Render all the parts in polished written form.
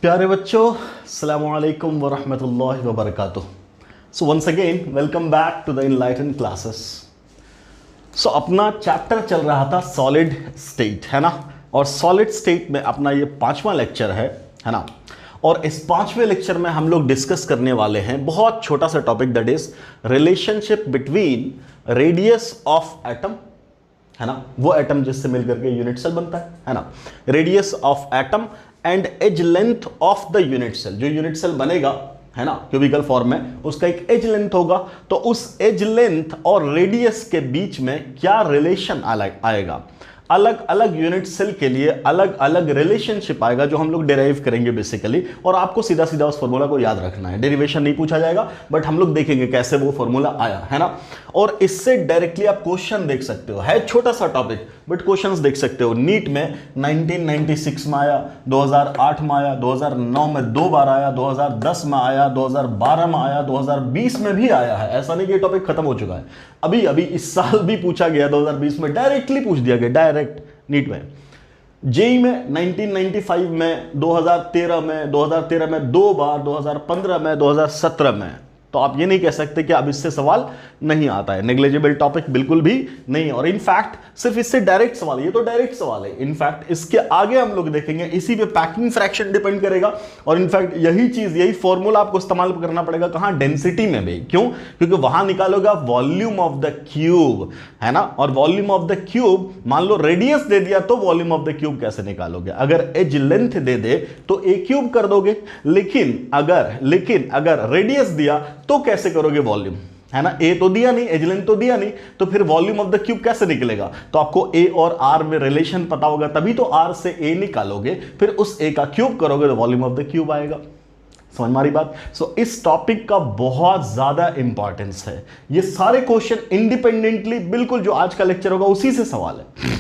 प्यारे बच्चों, अस्सलामु अलैकुम वरहमतुल्लाहि वबरकातुह। So once again welcome back to the enlighten classes. So अपना चैप्टर चल रहा था सॉलिड स्टेट, है ना। और सॉलिड स्टेट में अपना ये 5वां लेक्चर है ना। और इस 5वें लेक्चर में हम लोग डिस्कस करने वाले हैं बहुत छोटा सा topic, that is relationship between radius of atom, है ना। वो एटम जिससे मिलकर के यूनिट सेल बनता है ना। Radius of atom and edge length of the unit cell. जो यूनिट सेल बनेगा, है ना, क्यूबिकल फॉर्म में, उसका एक एज लेंथ होगा। तो उस एज लेंथ और रेडियस के बीच में क्या रिलेशन आएगा, अलग अलग यूनिट सेल के लिए अलग अलग रिलेशनशिप आएगा, जो हम लोग डेराइव करेंगे बेसिकली। और आपको सीधा सीधा उस फॉर्मूला को याद रखना है, डेरिवेशन नहीं पूछा जाएगा, बट हम लोग देखेंगे कैसे वो फॉर्मूला आया, है ना। और इससे डायरेक्टली आप क्वेश्चन देख सकते हो, है छोटा सा टॉपिक बट क्वेश्चंस देख सकते हो। नीट में 1996 में आया, 2008 में आया, 2009 में 2 बार आया, 2010 में आया, 2012 में आया, 2020 में भी आया है। ऐसा नहीं कि टॉपिक खत्म हो चुका है, अभी अभी इस साल भी पूछा गया, 2020 में डायरेक्टली पूछ दिया गया, डायरेक्ट नीट में। जेई में 1995 में, 2013 में, 2013 में 2 बार, 2015 में, 2017 में। तो आप ये नहीं कह सकते कि अब इससे सवाल नहीं आता है। नेग्लिजिबल टॉपिक बिल्कुल भी नहीं। और इनफैक्ट सिर्फ इससे डायरेक्ट सवाल, ये तो डायरेक्ट सवाल है। इनफैक्ट इसके आगे हम लोग देखेंगे, इसी पे पैकिंग फ्रैक्शन डिपेंड करेगा। और इनफैक्ट यही चीज, यही फॉर्मूला आपको इस्तेमाल करना पड़ेगा कहां, डेंसिटी में भी। क्यों? क्योंकि वहां निकालोगे वॉल्यूम ऑफ द क्यूब, है ना। और वॉल्यूम ऑफ द क्यूब, मान लो रेडियस दे दिया तो वॉल्यूम ऑफ द क्यूब कैसे निकालोगे? अगर एज लेंथ दे दे तो ए क्यूब कर दोगे, लेकिन अगर रेडियस दिया तो कैसे करोगे वॉल्यूम, है ना। ए तो दिया नहीं, एज लेंथ तो दिया नहीं, तो फिर वॉल्यूम ऑफ द क्यूब कैसे निकलेगा? तो आपको ए और आर में रिलेशन पता होगा, तभी तो आर से ए निकालोगे, फिर उस ए का क्यूब करोगे तो वॉल्यूम ऑफ द क्यूब आएगा। समझ में आ रही बात? सो इस टॉपिक का बहुत ज्यादा इंपॉर्टेंस है। ये सारे क्वेश्चन इंडिपेंडेंटली बिल्कुल जो आज का लेक्चर होगा उसी से सवाल है।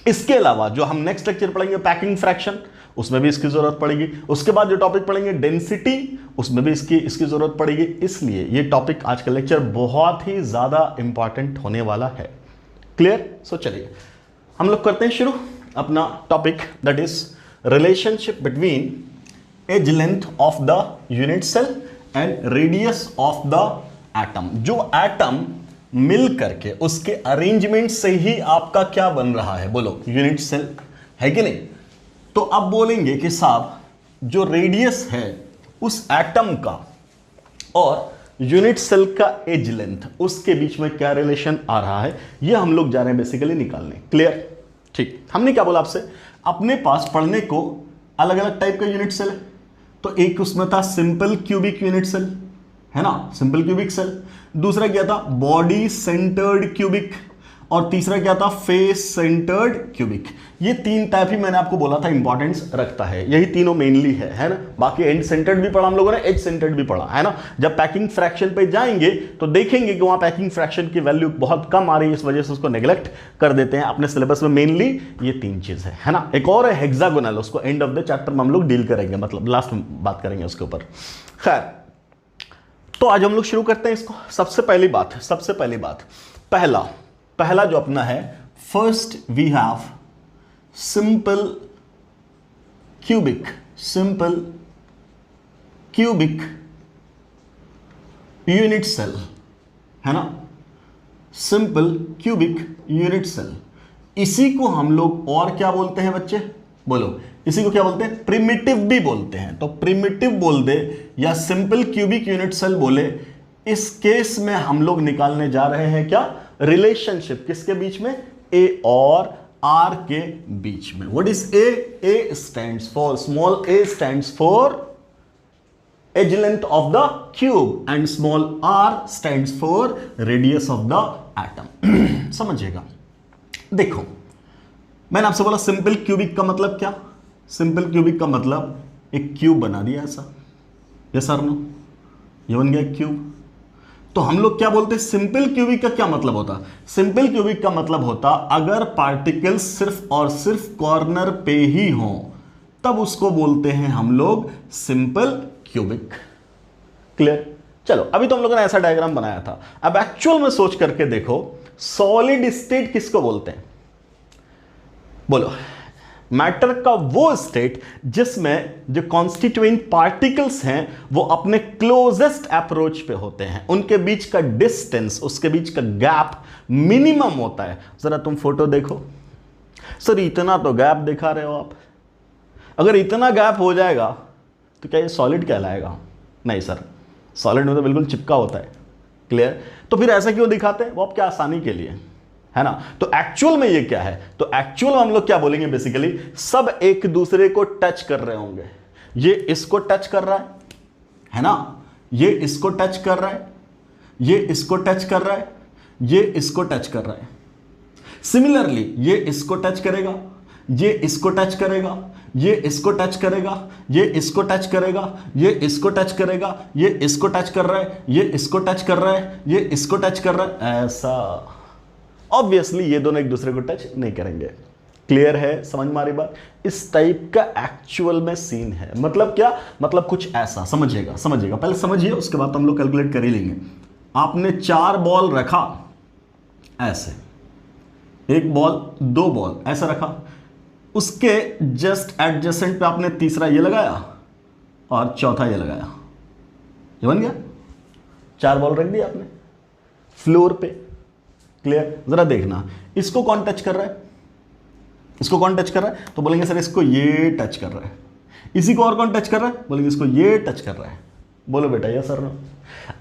इसके अलावा जो हम नेक्स्ट लेक्चर पढ़ेंगे पैकिंग फ्रैक्शन, उसमें भी इसकी जरूरत पड़ेगी। उसके बाद जो टॉपिक पढ़ेंगे डेंसिटी, उसमें भी इसकी जरूरत पड़ेगी। इसलिए ये टॉपिक आज का लेक्चर बहुत ही ज्यादा इंपॉर्टेंट होने वाला है। क्लियर? सो चलिए हम लोग करते हैं शुरू अपना topic, that is relationship between edge length of the unit cell and radius of the atom. जो एटम मिल करके उसके अरेंजमेंट से ही आपका क्या बन रहा है, बोलो, यूनिट सेल, है कि नहीं। तो अब बोलेंगे कि साहब जो रेडियस है उस एटम का और यूनिट सेल का एज लेंथ, उसके बीच में क्या रिलेशन आ रहा है, ये हम लोग जा रहे हैं बेसिकली निकालने। क्लियर? ठीक। हमने क्या बोला आपसे, अपने पास पढ़ने को अलग अलग टाइप का यूनिट सेल है। तो एक उसमें था सिंपल क्यूबिक यूनिट सेल, है ना, सिंपल क्यूबिक सेल। दूसरा क्या था, बॉडी सेंटर्ड क्यूबिक। और तीसरा क्या था, फेस सेंटर्ड क्यूबिक। ये 3 टाइप ही मैंने आपको बोला था इंपॉर्टेंस रखता है, यही तीनों मेनली है ना। बाकी एंड सेंटर्ड भी पढ़ा हम लोगों ने, एज सेंटर्ड भी पढ़ा, है ना। जब पैकिंग फ्रैक्शन पे जाएंगे तो देखेंगे कि वहां पैकिंग फ्रैक्शन की वैल्यू बहुत कम आ रही है, इस वजह से उसको नेग्लेक्ट कर देते हैं। अपने सिलेबस में मेनली ये 3 चीज है ना। एक और है हेक्सागोनल, उसको एंड ऑफ द चैप्टर में हम लोग डील करेंगे, मतलब लास्ट में बात करेंगे उसके ऊपर। खैर, तो आज हम लोग शुरू करते हैं इसको। सबसे पहली बात पहला जो अपना है, first we have simple cubic unit cell, है ना, सिंपल क्यूबिक यूनिट सेल। इसी को हम लोग और क्या बोलते हैं बच्चे, बोलो, इसी को क्या बोलते हैं, प्रिमिटिव भी बोलते हैं। तो प्रिमिटिव बोल दे या सिंपल क्यूबिक यूनिट सेल बोले, इस केस में हम लोग निकालने जा रहे हैं क्या, रिलेशनशिप। किसके बीच में, ए और आर के बीच में। What is a? A stands for, small a stands for edge length of the cube and small r stands for radius of the atom. समझिएगा, देखो मैंने आपसे बोला सिंपल क्यूबिक का मतलब क्या, सिंपल क्यूबिक का मतलब एक क्यूब बना दिया ऐसा, यस और नो, ये बन गया क्यूब। तो हम लोग क्या बोलते हैं, सिंपल क्यूबिक का क्या मतलब होता? सिंपल क्यूबिक का मतलब होता अगर पार्टिकल्स सिर्फ और सिर्फ कॉर्नर पे ही हो तब उसको बोलते हैं हम लोग सिंपल क्यूबिक। क्लियर? चलो, अभी तो हम लोगों ने ऐसा डायग्राम बनाया था। अब एक्चुअल में सोच करके देखो, सॉलिड स्टेट किसको बोलते हैं, बोलो। मैटर का वो स्टेट जिसमें जो कॉन्स्टिट्यूएंट पार्टिकल्स हैं वो अपने क्लोजेस्ट अप्रोच पे होते हैं, उनके बीच का डिस्टेंस, उसके बीच का गैप मिनिमम होता है। जरा तुम फोटो देखो, सर इतना तो गैप दिखा रहे हो आप, अगर इतना गैप हो जाएगा तो क्या ये सॉलिड कहलाएगा? नहीं सर, सॉलिड में तो बिल्कुल चिपका होता है। क्लियर? तो फिर ऐसा क्यों दिखाते हैं? वो आपके आसानी के लिए, है ना। तो एक्चुअल में ये क्या है? तो एक्चुअल में हम लोग क्या बोलेंगे, बेसिकली सब एक दूसरे को टच कर रहे होंगे। ये इसको टच कर रहा है ना, ये इसको टच कर रहा है, ये इसको टच कर रहा है, ये इसको टच कर रहा है। सिमिलरली ये इसको टच करेगा, ये इसको टच करेगा, ये इसको टच करेगा, ये इसको टच करेगा, ये इसको टच करेगा, ये इसको टच कर रहा है, ये इसको टच कर रहा है, ये इसको टच कर रहा है। ऐसा ऑब्वियसली ये दोनों एक दूसरे को टच नहीं करेंगे। क्लियर है? समझ में आ रही बात? इस टाइप का एक्चुअल में सीन है। मतलब क्या? मतलब कुछ ऐसा, समझिएगा समझिएगा, पहले समझिए उसके बाद तो हम लोग कैलकुलेट कर ही लेंगे। आपने 4 बॉल रखा ऐसे, 1 बॉल 2 बॉल ऐसा रखा, उसके जस्ट एडजेसेंट पे आपने तीसरा ये लगाया और चौथा ये लगाया, ये बन गया। 4 बॉल रख दिया आपने फ्लोर पे। क्लियर? जरा देखना, इसको कौन टच कर रहा है? इसको कौन टच कर रहा है? तो बोलेंगे सर इसको ये टच कर रहा है। इसी को और कौन टच कर रहा है? बोलेंगे इसको ये टच कर रहा है। बोलो बेटा यस सर नो।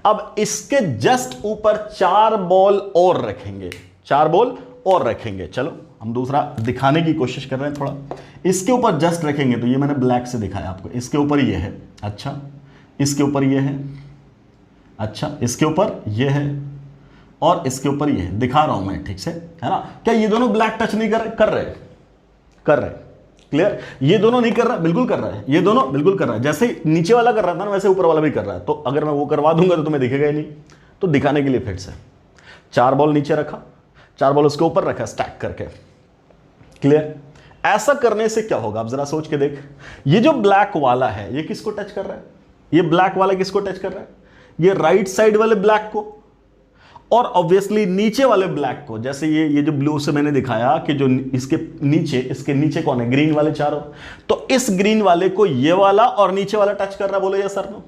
अब इसके जस्ट ऊपर 4 बॉल और रखेंगे, 4 बॉल और रखेंगे। चलो हम दूसरा दिखाने की कोशिश कर रहे हैं थोड़ा। इसके ऊपर जस्ट रखेंगे तो ये मैंने ब्लैक से दिखाया आपको, इसके ऊपर ये है, अच्छा इसके ऊपर ये है, अच्छा इसके ऊपर ये है और इसके ऊपर ये है। दिखा रहा हूं मैं ठीक से, है ना। क्या ये दोनों ब्लैक टच नहीं कर रहे? क्लियर? ये दोनों नहीं कर रहा, बिल्कुल कर रहा है। ये दोनों बिल्कुल कर रहा है। जैसे नीचे वाला कर रहा था ना, वैसे ऊपर वाला भी कर रहा है। तो अगर मैं वो करवा दूंगा तो तुम्हें दिखेगा ही नहीं। तो दिखाने के लिए फिर से 4 बॉल नीचे रखा, 4 बॉल उसके ऊपर रखा स्टैक करके। क्लियर? ऐसा करने से क्या होगा आप जरा सोच के देख। ये जो ब्लैक वाला है ये किसको टच कर रहा है? ये ब्लैक वाला किसको टच कर रहा है? ये राइट साइड वाले ब्लैक को, और ऑब्वियसली नीचे वाले ब्लैक को। जैसे ये जो ब्लू से मैंने दिखाया कि जो इसके नीचे कौन है? ग्रीन वाले चारों। तो इस ग्रीन वाले को ये वाला और नीचे वाला टच कर रहा है। बोलो ये सर नो।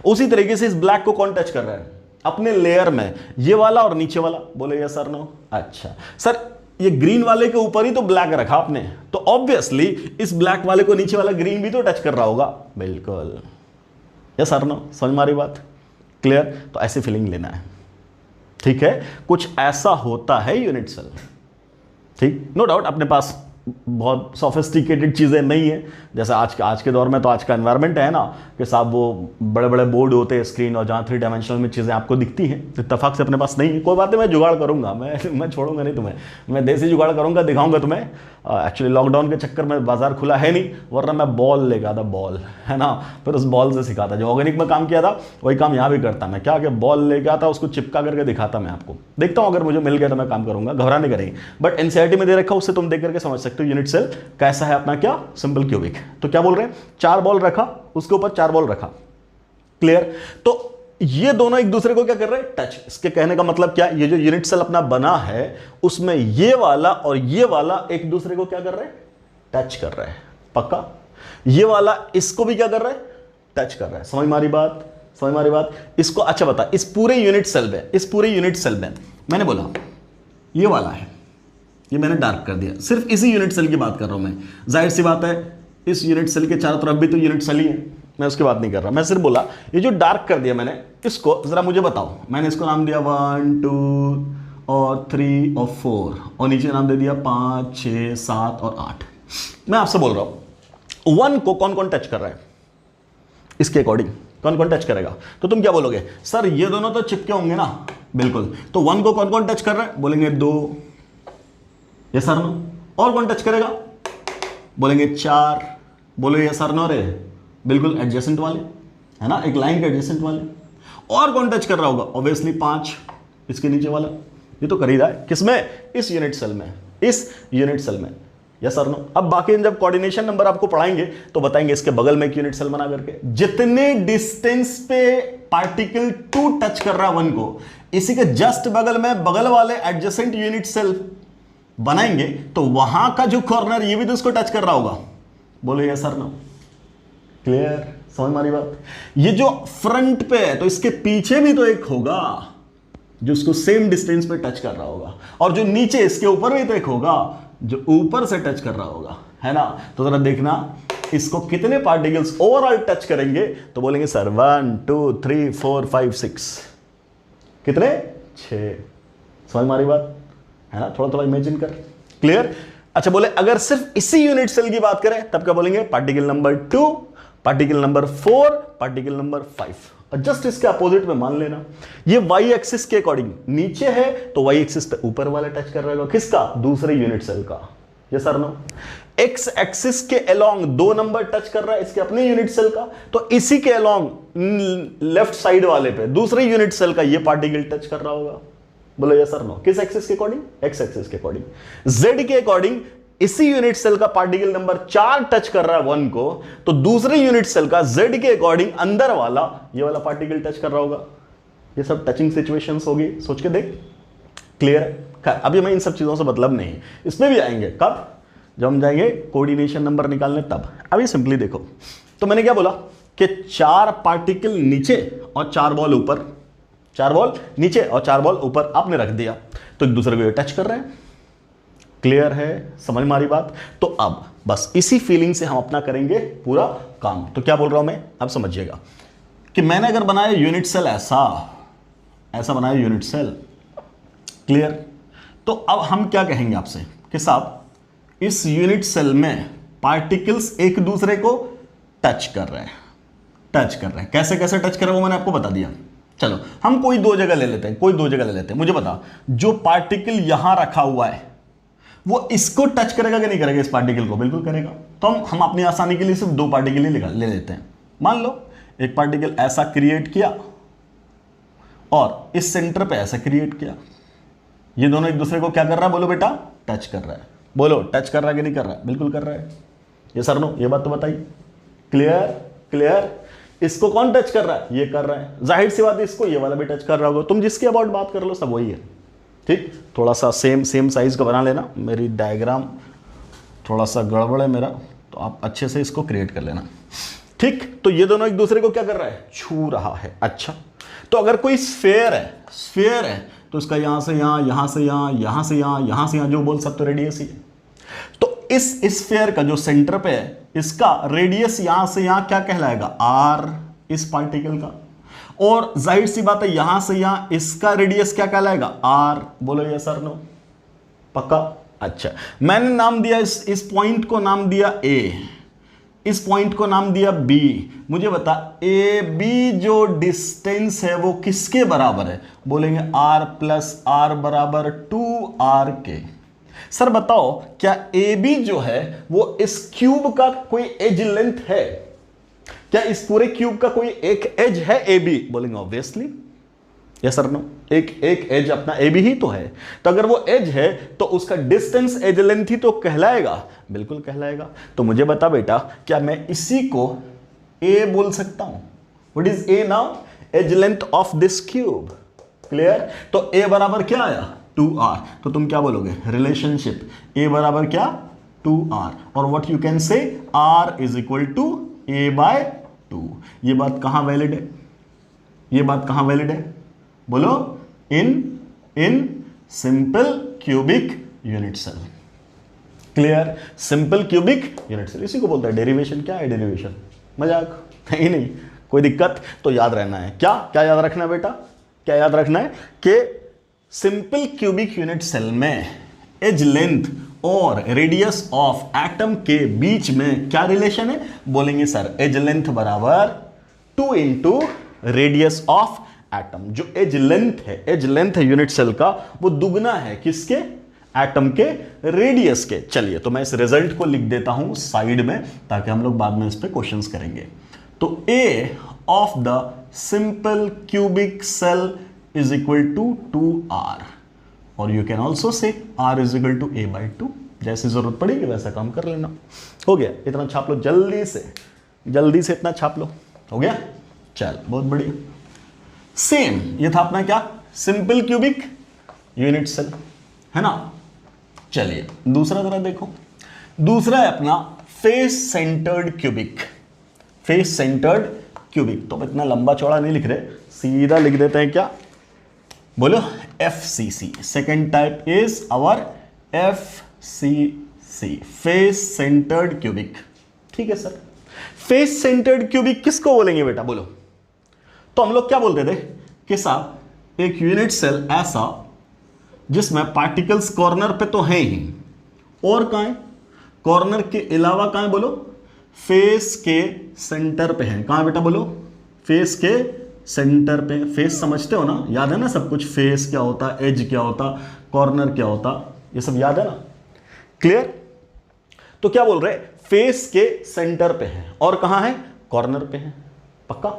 उसी तरीके से इस ब्लैक को कौन टच कर रहा है? अपने लेयर में ये वाला और नीचे वाला। बोलो ये सर नो। अच्छा सर ये ग्रीन वाले के ऊपर ही तो ब्लैक रखा आपने, तो ऑब्वियसली इस ब्लैक वाले को नीचे वाला ग्रीन भी तो टच कर रहा होगा। बिल्कुल ये सर नो। समझ मारी बात? क्लियर? तो ऐसी फीलिंग लेना है, ठीक है। कुछ ऐसा होता है यूनिट सेल, ठीक। नो डाउट अपने पास बहुत सोफिस्टिकेटेड चीज़ें नहीं है, जैसे आज के दौर में तो आज का एनवायरनमेंट है ना कि साहब वो बड़े बड़े बोर्ड होते हैं, स्क्रीन, और जहाँ 3 डायमेंशनल में चीज़ें आपको दिखती हैं। इत्तेफाक से अपने पास नहीं है। कोई बात नहीं, मैं जुगाड़ करूँगा, मैं छोड़ूंगा नहीं तुम्हें, मैं देसी जुगाड़ करूँगा, दिखाऊंगा तुम्हें। एक्चुअली लॉकडाउन के चक्कर में बाजार खुला है नहीं, वरना मैं बॉल लेके आता, बॉल, है ना। फिर उस बॉल से सिखाता, जो ऑर्गेनिक में काम किया था वही काम यहाँ भी करता मैं। क्या कि बॉल लेके आता, उसको चिपका करके दिखाता मैं आपको। देखता हूँ अगर मुझे मिल गया तो मैं काम करूँगा, घबराने करेंगे। बट एनसीईआरटी में दे रखा, उससे तुम देख करके समझ सकते हो यूनिट सेल कैसा है अपना, क्या सिंपल क्यूबिक। तो क्या बोल रहे हैं? 4 बॉल रखा, उसके ऊपर 4 बॉल रखा। क्लियर? तो ये दोनों एक दूसरे को क्या कर रहे हैं? टच। इसके कहने का मतलब क्या? ये जो यूनिट सेल अपना बना है उसमें ये वाला और ये वाला एक दूसरे को क्या कर रहे हैं? टच कर रहे हैं। पक्का? ये वाला इसको भी क्या कर रहा है? टच कर रहा है। समझ मारी बात? समझ मारी बात? इसको अच्छा बता, इस पूरे यूनिट सेल में मैंने बोला ये वाला है, ये मैंने डार्क कर दिया, सिर्फ इसी यूनिट सेल की बात कर रहा हूं मैं। जाहिर सी बात है इस यूनिट सेल के चारों तरफ भी तो यूनिट सेल ही है, मैं उसकी बात नहीं कर रहा। मैं सिर्फ बोला ये जो डार्क कर दिया मैंने, इसको जरा मुझे बताओ। मैंने इसको नाम दिया 1 2 और 3 और 4, और नीचे नाम दे दिया 5 6 7 और 8। मैं आपसे बोल रहा हूं 1 को कौन कौन टच कर रहा है? इसके अकॉर्डिंग कौन कौन टच करेगा? तो तुम क्या बोलोगे? सर ये दोनों तो चिपके होंगे ना। बिल्कुल। तो 1 को कौन कौन टच कर रहा है? बोलेंगे 2। ये सर नो। और कौन टच करेगा? बोलेंगे 4। बोलो ये सर नो रे। बिल्कुल एडजेसेंट वाले, है ना, एक लाइन के एडजेसेंट वाले। और कौन टच कर रहा होगा? ऑब्वियसली 5, इसके नीचे वाला। ये तो कर ही रहा है। किसमें? इस यूनिट सेल में, इस यूनिट सेल में। Yes sir no. अब बाकी जब कोऑर्डिनेशन नंबर आपको पढ़ाएंगे तो बताएंगे इसके बगल में एक यूनिट सेल बना करके जितने डिस्टेंस पे पार्टिकल 2 टच कर रहा है 1 को, इसी के जस्ट बगल में बगल वाले एडजेसेंट यूनिट सेल बनाएंगे तो वहां का जो कॉर्नर ये भी तो इसको टच कर रहा होगा। बोलो यस सर नो। क्लियर, समझ मारी बात। ये जो फ्रंट पे है तो इसके पीछे भी तो एक होगा जो उसको सेम डिस्टेंस पे टच कर रहा होगा, और जो नीचे इसके ऊपर भी तो एक होगा जो ऊपर से टच कर रहा होगा, है ना। तो जरा देखना इसको कितने पार्टिकल्स ओवरऑल टच करेंगे, तो बोलेंगे सर 1 2 3 4 5 6, कितने 6। समझ मारी बात, है ना। थोड़ा थोड़ा इमेजिन कर। क्लियर। अच्छा बोले अगर सिर्फ इसी यूनिट सेल की बात करें तब क्या बोलेंगे, particle number 2, particle number 4, particle number 5। और जस्ट इसके अपोजिट में मान लेना ये वाई एक्सिस के अकॉर्डिंग नीचे है तो वाई एक्सिस पे ऊपर वाला टच कर रहा होगा, किसका, दूसरे यूनिट सेल का। ये सर नो। एक्स एक्सिस के अलोंग 2 नंबर टच कर रहा है इसके अपने यूनिट सेल का, तो इसी के अलोंग लेफ्ट साइड वाले पे दूसरे यूनिट सेल का ये पार्टिकल टच कर रहा होगा। बोलो यस सर नो। किस एक्सिस के अकॉर्डिंग, एक्स एक्सिस के अकॉर्डिंग। जेड के अकॉर्डिंग इसी यूनिट सेल का पार्टिकल नंबर 4 टच कर रहा है 1 को, तो दूसरे यूनिट सेल का जेड के अकॉर्डिंग अंदर वाला ये वाला पार्टिकल टच कर रहा होगा। ये सब टचिंग सिचुएशंस होगी, सोच के देख। क्लियर है। अभी हमें इन सब चीजों से मतलब नहीं, इसमें भी आएंगे कब, जब हम जाएंगे कोऑर्डिनेशन नंबर निकालने तब। अभी सिंपली देखो, तो मैंने क्या बोला कि 4 पार्टिकल नीचे और 4 बॉल ऊपर, 4 बॉल नीचे और 4 बॉल ऊपर आपने रख दिया, तो एक दूसरे को ये टच कर रहे हैं। क्लियर है, समझ मारी बात। तो अब बस इसी फीलिंग से हम अपना करेंगे पूरा काम। तो क्या बोल रहा हूं मैं, अब समझिएगा कि मैंने अगर बनाया यूनिट सेल ऐसा बनाया यूनिट सेल। क्लियर। तो अब हम क्या कहेंगे आपसे कि साहब इस यूनिट सेल में पार्टिकल्स एक दूसरे को टच कर रहे हैं। कैसे कैसे टच कर रहे हैं वो मैंने आपको बता दिया। चलो हम कोई 2 जगह ले लेते हैं, मुझे बता जो पार्टिकल यहां रखा हुआ है वो इसको टच करेगा कि नहीं करेगा, इस पार्टिकल को बिल्कुल करेगा। तो हम अपनी आसानी के लिए सिर्फ 2 पार्टिकल ही ले लेते हैं। मान लो एक पार्टिकल ऐसा क्रिएट किया और इस सेंटर पे ऐसा क्रिएट किया, ये दोनों एक दूसरे को क्या कर रहा है, बोलो बेटा, टच कर रहा है। बोलो टच कर रहा है कि नहीं कर रहा है, बिल्कुल कर रहा है। ये सर नो, ये बात तो बताइए। क्लियर। इसको कौन टच कर रहा है, ये कर रहा है, जाहिर सी बात है इसको ये वाला भी टच कर रहा होगा। तुम जिसके अबाउट बात कर लो सब वही है। ठीक, थोड़ा सा सेम साइज का बना लेना। मेरी डायग्राम थोड़ा सा गड़बड़ है मेरा, तो आप अच्छे से इसको क्रिएट कर लेना। ठीक, तो ये दोनों एक दूसरे को क्या कर रहा है, छू रहा है। अच्छा, तो अगर कोई स्फेयर है तो इसका यहां से यहां, यहां से यहां, यहां से यहां, यहां से यहां, जो बोल सकते हो रेडियस ही है। तो इस स्फेयर का जो सेंटर पे है इसका रेडियस यहां से यहां क्या कहलाएगा, आर, इस पार्टिकल का। और जाहिर सी बात है यहां से यहां इसका रेडियस क्या कहलाएगा, आर। बोलो यस सर नो, पक्का। अच्छा, मैंने नाम दिया इस पॉइंट को नाम दिया ए, इस पॉइंट को नाम दिया बी। मुझे बता ए बी जो डिस्टेंस है वो किसके बराबर है, बोलेंगे आर प्लस आर बराबर 2r के। सर बताओ क्या ए बी जो है वो इस क्यूब का कोई एज लेंथ है, क्या इस पूरे क्यूब का कोई एक एज है ए बी, बोलेंगे ऑब्वियसली यस सर नो, एक एज अपना ए बी ही तो है। तो अगर वो एज है तो उसका डिस्टेंस एज लेंथ ही तो कहलाएगा, बिल्कुल कहलाएगा। तो मुझे बता बेटा क्या मैं इसी को ए बोल सकता हूं, what is a now, edge length of this cube. Clear. तो ए बराबर क्या आया, 2r। तो तुम क्या बोलोगे, रिलेशनशिप ए बराबर क्या, 2r, और what you can say r is equal to a/2। ये बात कहां वैलिड है, ये बात कहां वैलिड है, बोलो in simple cubic unit cell. Clear. Simple cubic unit cell, इसी को बोलता है डेरिवेशन। क्या है डेरिवेशन, मजाक नहीं, कोई दिक्कत। तो याद रहना है क्या याद रखना है बेटा, क्या याद रखना है कि सिंपल क्यूबिक यूनिट सेल में एज लेंथ और रेडियस ऑफ एटम के बीच में क्या रिलेशन है, बोलेंगे सर एज लेंथ बराबर 2 इंटू रेडियस ऑफ एटम। जो एज लेंथ है यूनिट सेल का वो दुगना है किसके, एटम के रेडियस के। चलिए तो मैं इस रिजल्ट को लिख देता हूं साइड में ताकि हम लोग बाद में इस पे क्वेश्चंस करेंगे। तो a of the simple cubic cell is equal to 2r, और you can also say r is equal to a/2। जैसे जरूरत पड़ेगी वैसा काम कर लेना। हो गया, इतना छाप लो जल्दी से इतना छाप लो। हो गया, चल बहुत बढ़िया। सेम ये था अपना क्या, सिंपल क्यूबिक यूनिट सेल, है ना। चलिए दूसरा जरा देखो, दूसरा है अपना face centred cubic. Face centred cubic, तो इतना लंबा चौड़ा नहीं लिख रहे, सीधा लिख देते हैं क्या, बोलो FCC। Second type is our FCC, face centred cubic. ठीक है सर, फेस सेंटर्ड क्यूबिक किसको बोलेंगे बेटा, बोलो। तो हम लोग क्या बोलते थे कि साहब एक यूनिट सेल ऐसा जिसमें पार्टिकल्स कॉर्नर पे तो हैं ही, और कहां है, कॉर्नर के अलावा कहां है, बोलो फेस के सेंटर पे है। कहां बेटा, बोलो फेस के सेंटर पे। फेस समझते हो ना, याद है ना सब कुछ, फेस क्या होता, एज क्या होता, कॉर्नर क्या होता, ये सब याद है ना, क्लियर। तो क्या बोल रहे, फेस के सेंटर पे है और कहां है, कॉर्नर पे है, पक्का।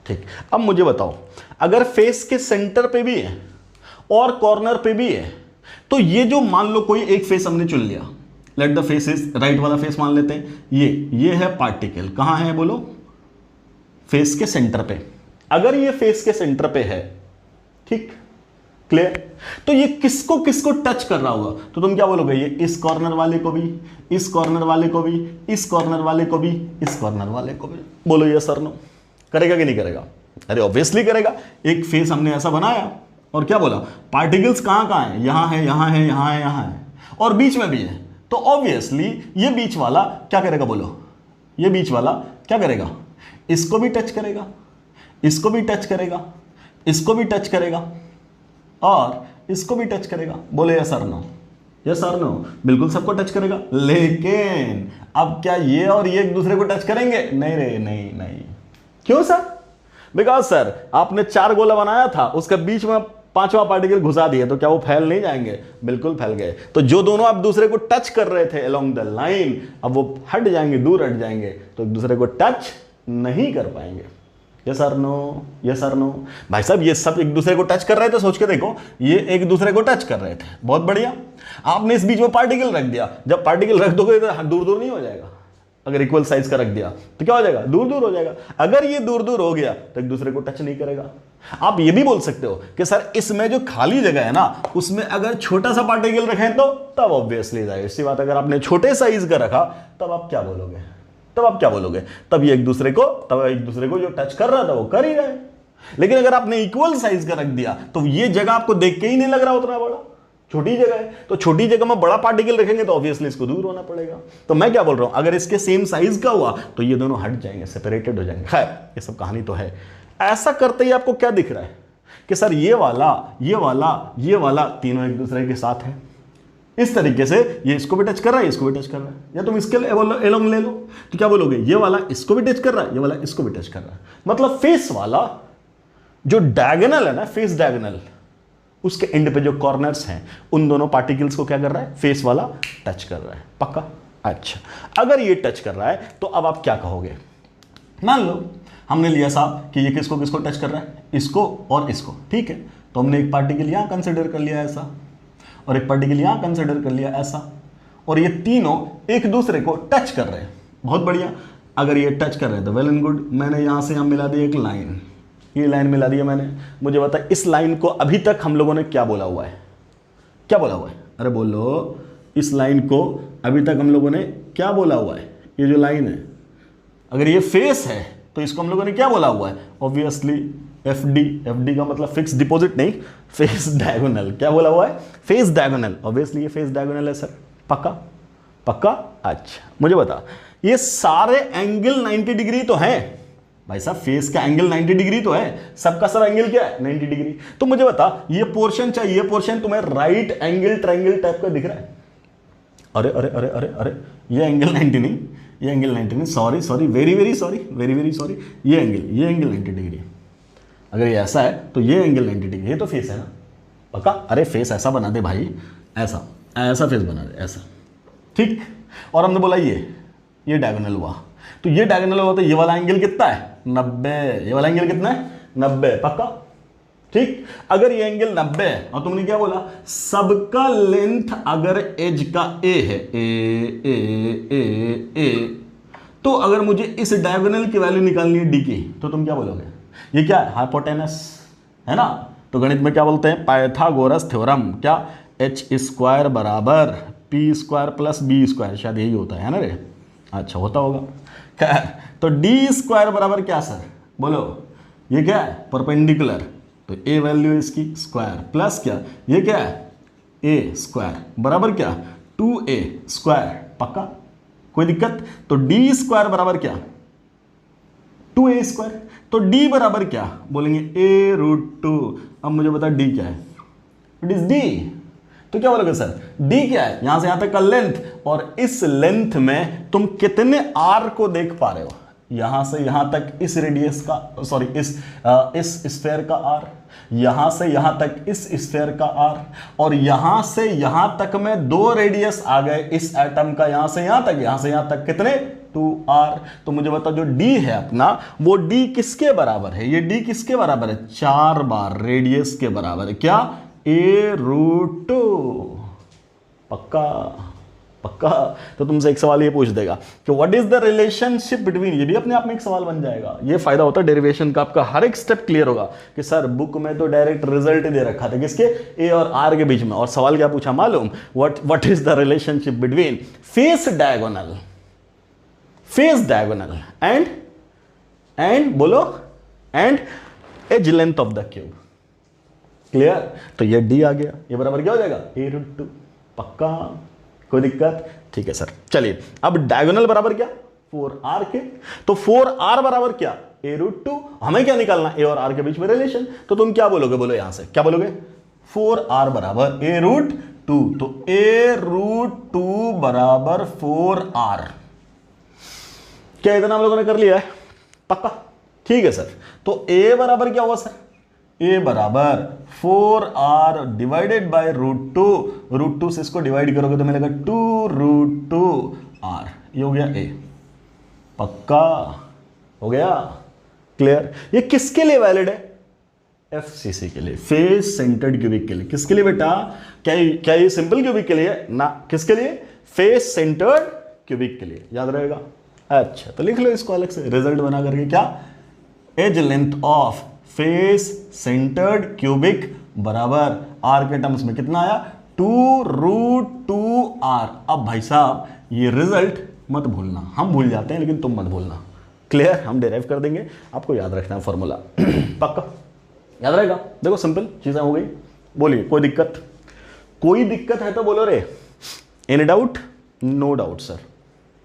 ठीक, अब मुझे बताओ, अगर फेस के सेंटर पे भी है और कॉर्नर पे भी है, तो ये जो मान लो कोई एक फेस हमने चुन लिया, let the face is, right वाला फेस मान लेते हैं, ये है पार्टिकल, कहां है बोलो, फेस के सेंटर पे। अगर ये फेस के सेंटर पे है, ठीक, क्लियर, तो ये किसको किसको टच कर रहा होगा, तो तुम क्या बोलोगे, ये इस कॉर्नर वाले को भी, इस कॉर्नर वाले को भी, इस कॉर्नर वाले को भी, इस कॉर्नर वाले को भी। बोलो ये सर नो, करेगा कि नहीं करेगा, अरे ऑब्वियसली करेगा। एक फेस हमने ऐसा बनाया और क्या बोला, पार्टिकल्स कहां कहां है, यहां है, यहां है, यहां है, यहां है, और बीच में भी है, तो ऑब्वियसली ये बीच वाला क्या करेगा, बोलो ये बीच वाला क्या करेगा, इसको भी टच करेगा, इसको भी टच करेगा, इसको भी टच करेगा और इसको भी टच करेगा। बोले yes sir no, yes sir no, बिल्कुल सबको टच करेगा। लेकिन अब क्या ये और ये एक दूसरे को टच करेंगे, नहीं रे, नहीं नहीं। क्यों सर, बिकॉज सर आपने 4 गोला बनाया था, उसके बीच में 5वां पार्टिकल घुसा दिए, तो क्या वो फैल नहीं जाएंगे, बिल्कुल फैल गए। तो जो दोनों आप दूसरे को टच कर रहे थे अलोंग द लाइन, अब वो हट जाएंगे, दूर हट जाएंगे, तो एक दूसरे को टच नहीं कर पाएंगे। Yes sir no, yes sir no. भाई साहब ये सब एक दूसरे को टच कर रहे थे, सोच के देखो, ये एक दूसरे को टच कर रहे थे, बहुत बढ़िया। आपने इस बीच में पार्टिकल रख दिया, जब पार्टिकल रख दोगे तो दूर दूर नहीं हो जाएगा, अगर इक्वल साइज का रख दिया तो क्या हो जाएगा, दूर दूर हो जाएगा। अगर ये दूर दूर हो गया तो एक दूसरे को टच नहीं करेगा। आप ये भी बोल सकते हो कि सर इसमें जो खाली जगह है ना, उसमें अगर छोटा सा पार्टिकल रखें तो तब ऑब्वियसली जाएगा, इसी बात। अगर आपने छोटे साइज का रखा तब आप क्या बोलोगे, तब आप क्या बोलोगे, तब ये एक दूसरे को जो टच कर रहा था वो कर ही रहा है। लेकिन अगर आपने इक्वल साइज का रख दिया तो ये जगह आपको देख के ही नहीं लग रहा उतना बड़ा, छोटी जगह है, तो छोटी जगह में बड़ा पार्टिकल रखेंगे तो ऑब्वियसली इसको दूर होना पड़ेगा। तो मैं क्या बोल रहा हूं, अगर इसके सेम साइज का हुआ तो ये दोनों हट जाएंगे, सेपरेटेड हो जाएंगे। खैर ये सब कहानी तो है। ऐसा करते ही आपको क्या दिख रहा है कि सर ये वाला, ये वाला, ये वाला तीनों एक दूसरे के साथ है। इस तरीके से ये इसको भी टच कर रहा है, इसको भी टच कर रहा है, या तुम इसके एलोंग ले लो, तो क्या बोलोगे, ये वाला इसको भी टच कर रहा है, ये वाला इसको भी टच कर रहा है। मतलब फेस वाला जो डायगोनल है ना, फेस डायगोनल, उसके एंड पे जो कॉर्नर्स हैं उन दोनों पार्टिकल्स को क्या कर रहा है, फेस वाला टच कर रहा है, पक्का। अच्छा, अगर ये टच कर रहा है तो अब आप क्या कहोगे, मान लो हमने लिया साहब कि ये किसको किसको टच कर रहा है, इसको और इसको, ठीक है। तो हमने एक पार्टिकल यहां कंसिडर कर लिया ऐसा, और एक पार्टिकल यहां कंसिडर कर लिया ऐसा, और ये तीनों एक दूसरे को टच कर रहे हैं, बहुत बढ़िया। अगर ये टच कर रहे हैं तो वेल एंड गुड। मैंने यहां से यहां मिला दी एक लाइन, ये लाइन मिला दी है मैंने। मुझे बता इस लाइन को अभी तक हम लोगों ने क्या बोला हुआ है, क्या बोला हुआ है, अरे बोलो, इस लाइन को अभी तक हम लोगों ने क्या बोला हुआ है, ये जो लाइन है, अगर ये फेस है तो इसको हम लोगों ने क्या बोला हुआ है, ऑब्वियसली एफडी। एफडी का मतलब फिक्स डिपॉजिट नहीं, फेस डायगोनल। क्या बोला हुआ है, फेस डायगोनल। ऑब्वियसली ये फेस डायगोनल है सर, पक्का पक्का। अच्छा मुझे बता, ये सारे एंगल 90 डिग्री तो हैं भाई साहब, फेस का एंगल 90 डिग्री तो है, सबका सब एंगल क्या है 90 डिग्री। तो मुझे बता ये पोर्शन चाहिए, ये पोर्शन तुम्हें राइट एंगल ट्रायंगल टाइप का दिख रहा है, अरे अरे अरे अरे अरे ये एंगल 90 नहीं, ये एंगल 90 नहीं, sorry sorry, very very sorry, very very sorry, ये एंगल 90 डिग्री। अगर ये ऐसा है तो ये एंगल 90 डिग्री, ये तो फेस है ना, पक्का। अरे फेस ऐसा बना दे भाई, ऐसा ऐसा फेस बना दे, ऐसा, ठीक। और हमने बोला ये डायगोनल हुआ, तो ये डायगोनल हुआ तो ये वाला एंगल कितना है 90, ये वाला एंगल कितना है 90, पक्का, ठीक। अगर ये एंगल 90 है और तुमने क्या बोला, सबका लेंथ अगर एज का ए है, ए, तो अगर मुझे इस डायगोनल की वैल्यू निकालनी है डी की, तो तुम क्या बोलोगे, ये क्या है हाइपोटेनस है ना। तो गणित में क्या बोलते हैं, पाइथागोरस थ्योरम, क्या h² बराबर p square plus b square, शायद यही होता है ना रे? अच्छा होता होगा। खैर, तो डी स्क्वायर बराबर क्या सर? बोलो, ये क्या है? परपेंडिकुलर, तो ए वैल्यू इसकी स्क्वायर प्लस क्या, ये क्या है? ए स्क्वायर बराबर क्या? 2a square. पक्का? कोई दिक्कत? तो डी स्क्वायर बराबर क्या? 2a square. तो d बराबर क्या बोलेंगे? a√2। अब मुझे बता d क्या है? It is d। तो क्या बोलोगे सर? d क्या है? यहां से यहां तक का लेंथ, और इस लेंथ में तुम कितने r को देख पा रहे हो? यहां से यहां तक इस रेडियस का, सॉरी इस स्फेयर का r, यहां से यहां तक इस स्फेयर का r, और यहां से यहां तक में 2 रेडियस आ गए इस एटम का, यहां से यहां तक, यहां से यहां तक कितने? 2r। तो मुझे बताओ जो d है अपना, वो d किसके बराबर है? ये d किसके बराबर है? 4 बार रेडियस के बराबर है। क्या? a√2। पक्का? पक्का? तो तुमसे एक सवाल ये पूछ देगा कि what is the relationship between, ये भी अपने आप में एक सवाल बन जाएगा। ये फायदा होता है डेरिवेशन का, आपका हर एक स्टेप क्लियर होगा कि सर बुक में तो डायरेक्ट रिजल्ट दे रखा था किसके? ए और आर के बीच में, और सवाल क्या पूछा मालूम? What is the relationship between face diagonal and बोलो, and edge length of the cube. Clear? तो ये डी आ गया, ये बराबर क्या हो जाएगा? a√2। पक्का? कोई दिक्कत? ठीक है सर। चलिए, अब डायगोनल बराबर क्या? 4r के। तो 4r बराबर क्या? a√2। हमें क्या निकालना? a और r के बीच में रिलेशन। तो तुम क्या बोलोगे? बोलो यहां से क्या बोलोगे? 4r बराबर a√2। तो a√2 बराबर 4r। क्या इतना हम लोगों ने कर लिया है? पक्का? ठीक है सर। तो a बराबर क्या हुआ सर? a बराबर 4r डिवाइडेड बाय √2 से इसको डिवाइड करोगे तो मिलेगा 2√2r। ये हो गया a। पक्का? हो गया? क्लियर? ये किसके लिए वैलिड है? FCC के लिए, फेस सेंटर्ड क्यूबिक के लिए। किसके लिए बेटा? क्या ये सिंपल क्यूबिक के लिए ना? किसके लिए? फेस सेंटर्ड क्यूबिक के लिए। याद रहेगा? अच्छा, तो लिख लो इसको अलग से रिजल्ट बना करके। क्या? Edge length of face centred cubic बराबर r के टर्म्स में कितना आया? 2√2r। अब भाई साहब ये रिजल्ट मत भूलना, हम भूल जाते हैं लेकिन तुम मत भूलना। क्लियर? हम डिराइव कर देंगे, आपको याद रखना है फॉर्मूला। पक्का? याद रहेगा? देखो सिंपल चीजें हो गई। बोलिए, कोई दिक्कत? कोई दिक्कत है तो बोलो रे। Any doubt? No doubt sir.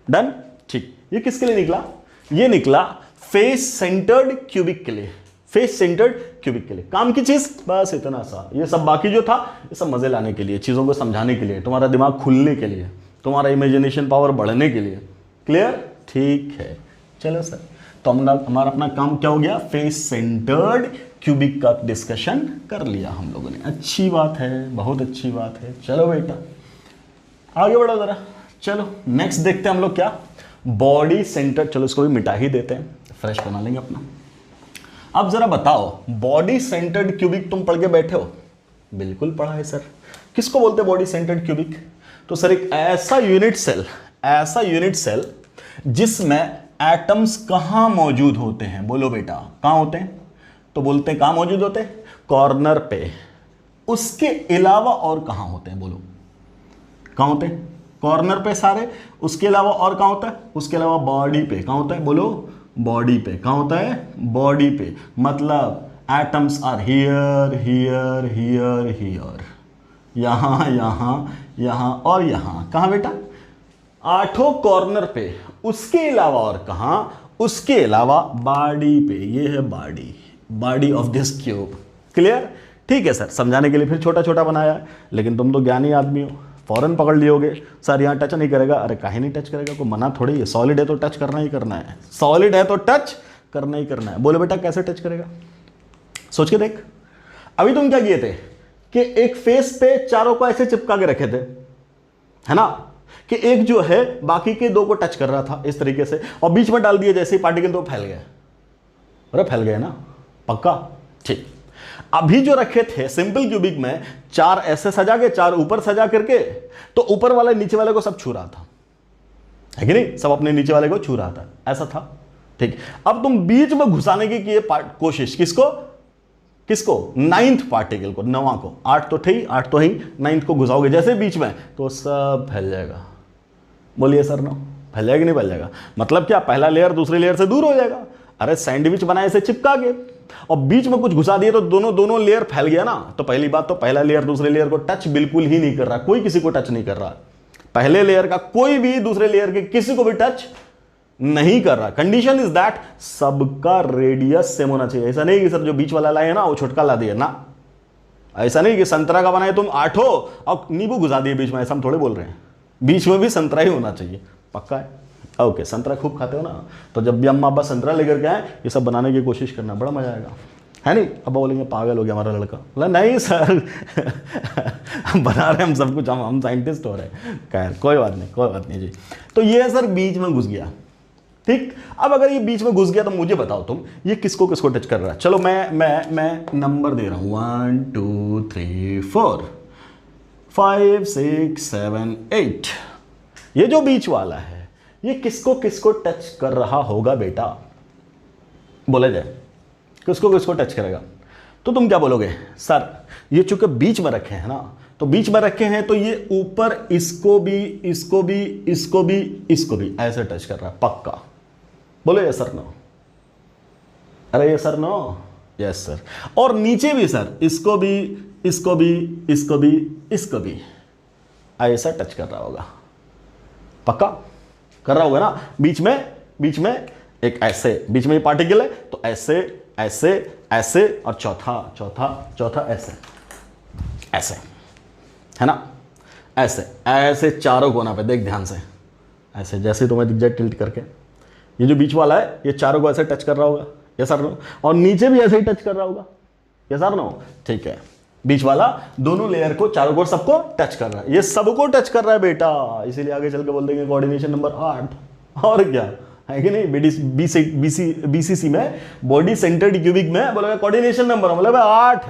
Done? ठीक। ये किसके लिए निकला? ये निकला फेस सेंटर्ड क्यूबिक के लिए। फेस सेंटर्ड क्यूबिक के लिए काम की चीज बस इतना सा। ये सब बाकी जो था ये सब मजे लाने के लिए, चीजों को समझाने के लिए, तुम्हारा दिमाग खुलने के लिए, तुम्हारा इमेजिनेशन पावर बढ़ने के लिए। क्लियर? ठीक है। चलो सर, तो हमारा अपना काम क्या हो गया? फेस सेंटर्ड क्यूबिक का डिस्कशन कर लिया हम लोगों ने। अच्छी बात है, बहुत अच्छी बात है। चलो बेटा आगे बढ़ो जरा। चलो नेक्स्ट देखते हैं हम लोग क्या? Body centred. चलो इसको भी मिटा ही देते हैं, फ्रेश बना लेंगे अपना। अब जरा बताओ, बॉडी सेंटर्ड क्यूबिक तुम पढ़ के बैठे हो? बिल्कुल पढ़ा है सर। किसको बोलते हैं बॉडी सेंटर्ड क्यूबिक? तो सर एक ऐसा यूनिट सेल जिसमें एटम्स कहां मौजूद होते हैं? बोलो बेटा, कहां होते हैं? तो बोलते हैं कहां मौजूद होते हैं? कॉर्नर पे। उसके अलावा और कहां होते हैं? बोलो, कहां होते हैं? कॉर्नर पे सारे। उसके अलावा और कहां होता है? उसके अलावा बॉडी पे। कहां होता है? बोलो, बॉडी पे। कहां होता है? बॉडी पे। मतलब atoms are here here here here, यहां यहां यहां और यहां। कहां बेटा? 8 कॉर्नर पे। उसके अलावा और कहां? उसके अलावा बॉडी पे। ये है body of this cube. Clear? ठीक है सर। समझाने के लिए फिर छोटा छोटा बनाया है, लेकिन तुम तो ज्ञानी आदमी हो, फौरन पकड़ लियोगे। सर यहाँ टच नहीं करेगा। अरे काहे नहीं टच करेगा? कोई मना थोड़ी है। सॉलिड है तो टच करना ही करना है। सॉलिड है तो टच करना ही करना है। बोलो बेटा कैसे टच करेगा? सोच के देख। अभी तुम क्या किए थे कि एक फेस पे चारों को ऐसे चिपका के रखे थे, है ना, कि एक जो है बाकी के 2 को टच कर रहा था इस तरीके से, और बीच में डाल दिए जैसे ही पार्टिकल तो फैल गए। अरे फैल गए ना? पक्का? ठीक। अभी जो रखे थे सिंपल क्यूबिक में 4 ऐसे सजा के, 4 ऊपर सजा करके, तो ऊपर वाले नीचे वाले को सब छू रहा था, है कि नहीं? सब अपने नीचे वाले को छू रहा था, ऐसा था। ठीक। अब तुम बीच में घुसाने की कोशिश। किसको? नाइन्थ पार्टिकल को, नवा को। 8 तो थे ही, 8 तो ही, नाइन्थ को घुसाओगे जैसे बीच में तो सब फैल जाएगा। बोलिए सर नो, फैल जाएगा नहीं फैल जाएगा? मतलब क्या, पहला लेयर दूसरे लेयर से दूर हो जाएगा। अरे सैंडविच बनाए से चिपका के और बीच में कुछ घुसा दिए तो दोनों लेयर फैल गया ना। तो पहली बात तो पहला लेयर दूसरे लेयर को टच बिल्कुल ही नहीं कर रहा, कोई किसी को टच नहीं कर रहा। पहले लेयर का कोई भी दूसरे लेयर के किसी को भी टच नहीं कर रहा। कंडीशन इज दैट सबका रेडियस सेम होना चाहिए। ऐसा नहीं कि सर जो बीच वाला लाए ना वो छोटका ला दिया ना, ऐसा नहीं कि संतरा का बनाए तुम 8 हो और नींबू घुसा दिए बीच में, ऐसा हम थोड़े बोल रहे हैं। बीच में भी संतरा ही होना चाहिए, पक्का है? ओके, संतरा खूब खाते हो ना, तो जब भी अम्मा अब्बा संतरा लेकर के आए ये सब बनाने की कोशिश करना, बड़ा मजा आएगा, है नहीं? अब बोलेंगे पागल हो गया हमारा लड़का। बोला नहीं सर हम बना रहे हम सब कुछ, हम साइंटिस्ट हो रहे हैं। खैर कोई बात नहीं, कोई बात नहीं जी। तो ये सर बीच में घुस गया, ठीक। अब अगर ये बीच में घुस गया तो मुझे बताओ तुम ये किसको किसको टच कर रहा है? चलो मैं नंबर दे रहा हूं 1 2 3 4 5 6 7 8। ये जो बीच वाला है ये किसको किसको टच कर रहा होगा बेटा? बोला जाए किसको किसको टच करेगा? तो तुम क्या बोलोगे? सर ये चूंकि बीच में रखे हैं ना, तो बीच में रखे हैं तो ये ऊपर इसको भी इसको भी इसको भी इसको भी ऐसे टच कर रहा है, पक्का। बोलो यस सर नो। अरे yes sir no, yes sir. और नीचे भी सर इसको भी इसको भी इसको भी इसको भी ऐसा टच कर रहा होगा, पक्का कर रहा होगा ना। बीच में एक ऐसे, बीच में ये पार्टिकल है तो ऐसे ऐसे ऐसे और चौथा ऐसे ऐसे, है ना? ऐसे ऐसे चारों कोना पे देख ध्यान से, ऐसे जैसे तुम्हें दिख जाए टिल्ट करके। ये जो बीच वाला है ये चारों को ऐसे टच कर रहा होगा, यस सर नो। और नीचे भी ऐसे ही टच कर रहा होगा, यस सर नो। ठीक है, बीच वाला दोनों लेयर को, चारों को, सबको टच कर रहा है। ये सबको टच कर रहा है बेटा, इसीलिए आगे चल के बोल देंगे कोऑर्डिनेशन नंबर 8। और क्या है कि नहीं? बीसीसी में, बॉडी सेंटर्ड क्यूबिक में बोला कोऑर्डिनेशन नंबर, मतलब 8।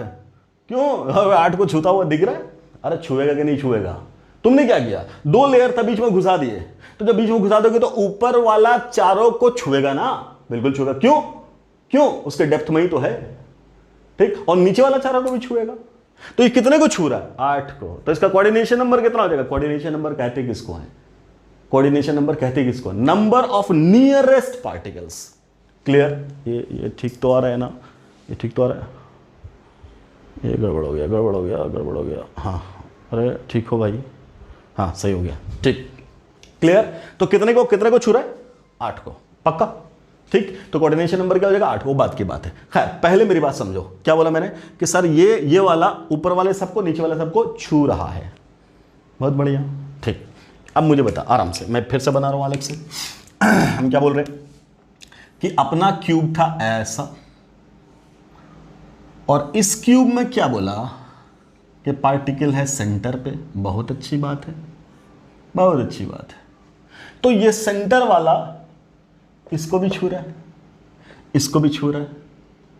क्यों 8 को छूता हुआ दिख रहा है? अरे छुएगा कि नहीं छुएगा? तुमने क्या किया, 2 लेयर था बीच में घुसा दिए, तो जब बीच में घुसा दोगे तो ऊपर वाला चारों को छुएगा ना, बिल्कुल छुएगा। क्यों उसके डेप्थ में ही तो है, ठीक। और नीचे वाला चारों को भी छुएगा। तो ये कितने को छू रहा है? 8 को। तो इसका कोऑर्डिनेशन नंबर कितना हो जाएगा? कोऑर्डिनेशन नंबर कहते किसको है? कोऑर्डिनेशन नंबर कहते किसको? Number of nearest particles. Clear? ये ठीक तो आ रहा है ना? ये ठीक तो आ रहा है? ये गड़बड़ हो गया। हाँ, अरे ठीक हो भाई, हाँ सही हो गया, ठीक। क्लियर? तो कितने को छू रहा है? 8 को, पक्का, ठीक। तो कोऑर्डिनेशन नंबर क्या हो जाएगा? 8। वो बात की बात है। खैर पहले मेरी बात समझो, क्या बोला मैंने कि सर ये वाला ऊपर वाले सबको, नीचे वाले सबको छू रहा है। बहुत बढ़िया, ठीक। अब मुझे बता आराम से, मैं फिर से बना रहा हूं अलग से। हम क्या बोल रहे हैं कि अपना क्यूब था ऐसा, और इस क्यूब में क्या बोला कि पार्टिकल है सेंटर पे। बहुत अच्छी बात है, बहुत अच्छी बात है। तो ये सेंटर वाला इसको भी छू रहा है, इसको भी छू रहा है,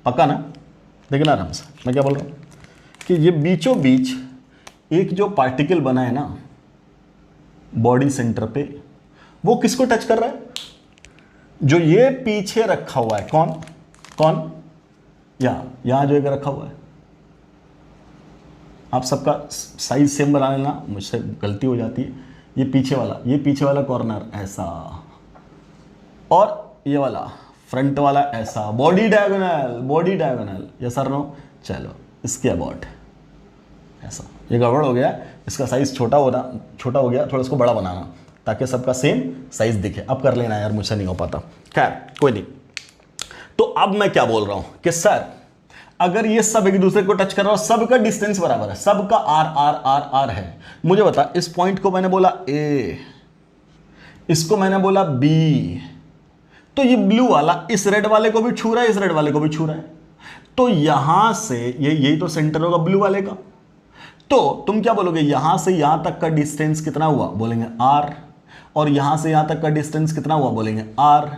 पक्का ना? देखना आराम से, मैं क्या बोल रहा हूं कि ये बीचों बीच एक जो पार्टिकल बना है ना बॉडी सेंटर पे, वो किसको टच कर रहा है? जो ये पीछे रखा हुआ है, कौन? यहां जो एक रखा हुआ है। आप सबका साइज सेम बना लेना, मुझसे गलती हो जाती है। ये पीछे वाला कॉर्नर ऐसा, और ये वाला फ्रंट वाला ऐसा, body diagonal, yes sir no. चलो इसके अबाउट ऐसा। ये गड़बड़ हो गया, इसका साइज छोटा हो गया, थोड़ा इसको बड़ा बनाना ताकि सबका सेम साइज दिखे। अब कर लेना यार, मुझसे नहीं हो पाता। खैर कोई नहीं। तो अब मैं क्या बोल रहा हूं कि सर अगर ये सब एक दूसरे को टच कर रहा हो, सबका डिस्टेंस बराबर है, सबका आर है। मुझे बता, इस पॉइंट को मैंने बोला ए, इसको मैंने बोला बी, तो ये ब्लू वाला इस रेड वाले को भी छू रहा है, इस रेड वाले को भी छू रहा है। तो यहां से यही तो सेंटर होगा ब्लू वाले का। तो तुम क्या बोलोगे, यहां से यहां तक का डिस्टेंस कितना हुआ? बोलेंगे आर। और यहां से यहां तक का डिस्टेंस कितना हुआ? बोलेंगे आर।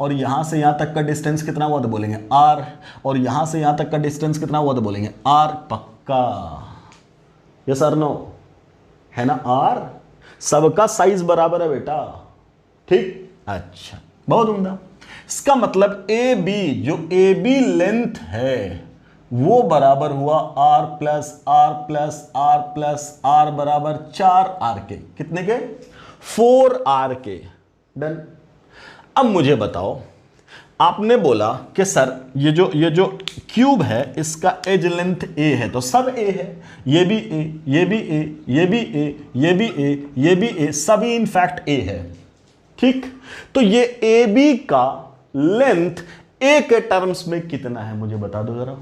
और यहां से यहां तक का डिस्टेंस कितना हुआ? तो बोलेंगे आर। और यहां से यहां तक का डिस्टेंस कितना हुआ? तो बोलेंगे आर। पक्का? यस और नो? है ना आर? सबका साइज बराबर है बेटा, ठीक। अच्छा, बहुत उम्दा। इसका मतलब ए बी, जो ए बी लेंथ है वो बराबर हुआ r plus r plus r plus r बराबर 4r के। कितने के? 4r के। डन। अब मुझे बताओ, आपने बोला कि सर ये जो क्यूब है इसका एज लेंथ a है, तो सब a है, ये भी a, ये भी a, ये भी a, ये भी a, ये भी a, सभी इनफैक्ट a है। ठीक, तो ये ए बी का लेंथ ए के टर्म्स में कितना है मुझे बता दो जरा।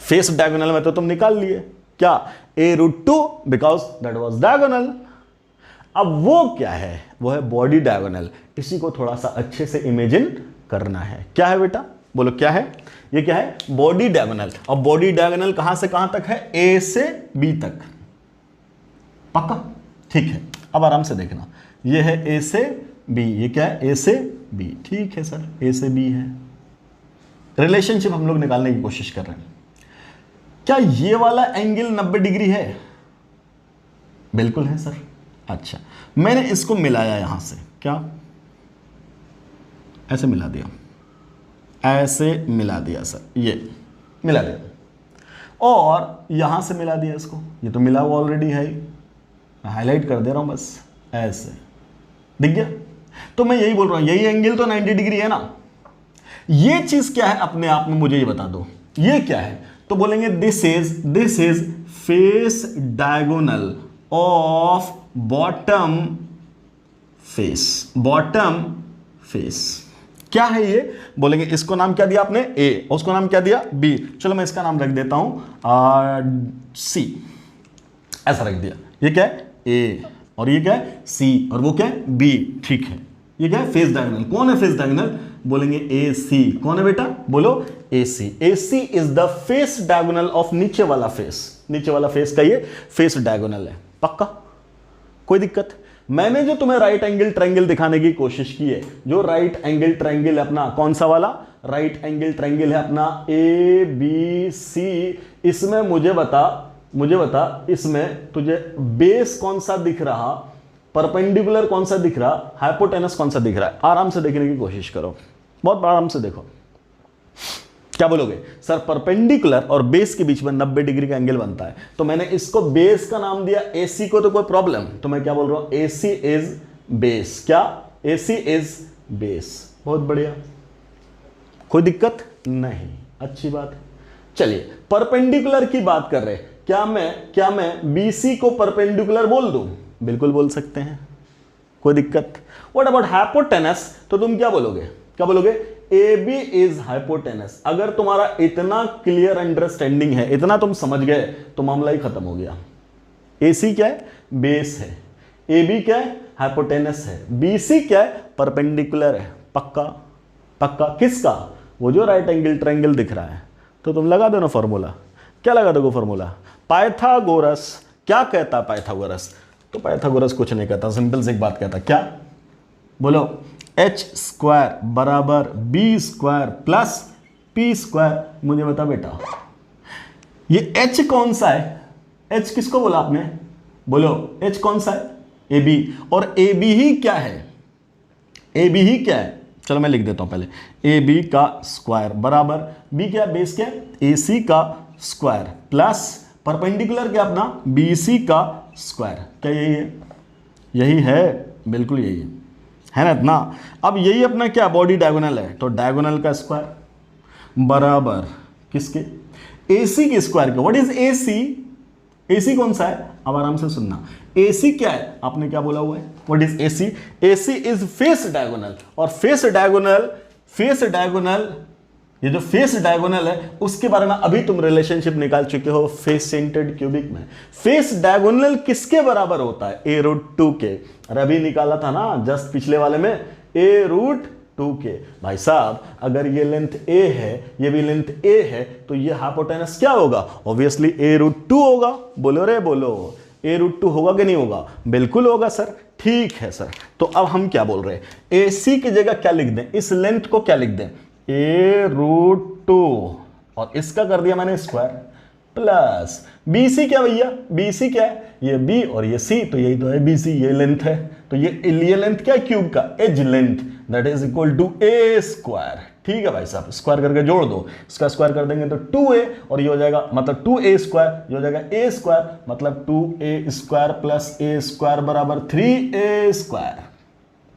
फेस डायगोनल में तो तुम निकाल लिए क्या, a√2 because that was diagonal. अब वो क्या है, वो है बॉडी डायगोनल। इसी को थोड़ा सा अच्छे से इमेजिन करना है। क्या है बेटा, बोलो क्या है? ये क्या है? Body diagonal. और बॉडी डायगोनल कहां से कहां तक है? ए से बी तक। पक्का? ठीक है, अब आराम से देखना। ये है ए से बी, ये क्या है? ए से बी। ठीक है सर, ए से बी है। रिलेशनशिप हम लोग निकालने की कोशिश कर रहे हैं। क्या ये वाला एंगल 90 डिग्री है? बिल्कुल है सर। अच्छा, मैंने इसको मिलाया यहां से, क्या ऐसे मिला दिया, ऐसे मिला दिया सर, ये मिला दिया, और यहां से मिला दिया इसको। ये तो मिला हुआ ऑलरेडी है, मैं हाईलाइट कर दे रहा हूं बस, ऐसे दिख गया। तो मैं यही बोल रहा हूं, यही एंगल तो 90 डिग्री है ना। ये चीज क्या है अपने आप में, मुझे ये बता दो, ये क्या है? तो बोलेंगे this is face diagonal of bottom face. Bottom face क्या है ये? बोलेंगे इसको नाम क्या दिया आपने? ए, उसको नाम क्या दिया? बी। चलो मैं इसका नाम रख देता हूं सी, ऐसा रख दिया। ये क्या है? ए, और ये क्या है? सी, और वो क्या है? बी। ठीक है, ये क्या है? Face diagonal. कौन है फेस डायगोनल? बोलेंगे ए सी। कौन है बेटा? बोलो A C. A C is the face diagonal of नीचे वाला फेस। नीचे वाला फेस का ये फेस डायगोनल है। पक्का? कोई दिक्कत? मैंने जो तुम्हें राइट एंगल ट्रायंगल दिखाने की कोशिश की है, जो राइट एंगल ट्रायंगल है अपना, कौन सा वाला? राइट एंगल ट्रायंगल है अपना ए बी सी। इसमें मुझे बता इसमें तुझे बेस कौन सा दिख रहा, परपेंडिकुलर कौन सा दिख रहा, हाइपोटेनस कौन सा दिख रहा है? आराम से देखने की कोशिश करो, बहुत आराम से देखो। क्या बोलोगे? सर परपेंडिकुलर और बेस के बीच में 90 डिग्री का एंगल बनता है, तो मैंने इसको बेस का नाम दिया AC को, तो कोई प्रॉब्लम? तो मैं क्या बोल रहा हूं? AC is base. क्या? AC is base. बहुत बढ़िया, कोई दिक्कत नहीं, अच्छी बात। चलिए परपेंडिकुलर की बात कर रहे हैं, क्या मैं BC को परपेंडिकुलर बोल दूं? बिल्कुल बोल सकते हैं, कोई दिक्कत? What about hypotenuse? तो तुम क्या बोलोगे? क्या बोलोगे? AB is hypotenuse. अगर तुम्हारा इतना क्लियर अंडरस्टैंडिंग है, इतना तुम समझ गए, तो मामला ही खत्म हो गया। AC क्या है? बेस है। AB क्या है? हाइपोटेनस है। BC क्या है? परपेंडिकुलर है। पक्का? पक्का किसका? वो जो राइट एंगल ट्रायंगल दिख रहा है। तो तुम लगा दो ना फॉर्मूला। क्या लगा दोगे फॉर्मूला? पाइथागोरस क्या कहता? पाइथागोरस तो पाइथागोरस कुछ नहीं कहता, सिंपल से एक बात कहता। क्या? बोलो h² बराबर b² प्लस p²। मुझे बता बेटा, ये h कौन सा है? h किसको बोला आपने? बोलो h कौन सा है? AB। और AB ही क्या है? AB ही क्या है? चलो मैं लिख देता हूं पहले, AB का स्क्वायर बराबर B क्या? बेस क्या? AC का स्क्वायर प्लस परपेंडिकुलर क्या अपना? BC का स्क्वायर। क्या यही है? यही है, बिल्कुल यही है ना इतना। अब यही अपना क्या? बॉडी डायगोनल है, तो डायगोनल का स्क्वायर बराबर किसके? AC के स्क्वायर के। What is AC? AC कौन सा है? अब आराम से सुनना, AC क्या है? आपने क्या बोला हुआ है? What is AC? AC is face diagonal. और फेस डायगोनल ये जो फेस डायगोनल है उसके बारे में अभी तुम रिलेशनशिप निकाल चुके हो फेस सेंटर्ड क्यूबिक में। फेस डायगोनल किसके बराबर होता है? a√2 के। अरे अभी निकाला था ना जस्ट पिछले वाले में, a√2 के। भाई साहब अगर ये लेंथ a है, ये भी लेंथ a है, तो ये हाइपोटेनस क्या होगा? ऑब्वियसली a√2 होगा। बोलो रे बोलो, a√2 होगा कि नहीं होगा? बिल्कुल होगा सर। ठीक है सर, तो अब हम क्या बोल रहे हैं? AC की जगह क्या लिख दें? इस लेंथ को क्या लिख दें? a√2 और इसका कर दिया मैंने स्क्वायर प्लस BC क्या भैया? BC क्या है? ये B और ये C, तो यही तो है BC, ये लेंथ है। तो ये लेंथ क्या है? क्यूब का edge length, that is equal to a²। ठीक है भाई साहब, स्क्वायर करके जोड़ दो, इसका स्क्वायर कर देंगे तो 2a और ये हो जाएगा मतलब 2a स्क्वायर, ये हो जाएगा a स्क्वायर, मतलब 2a square plus a square बराबर 3a square.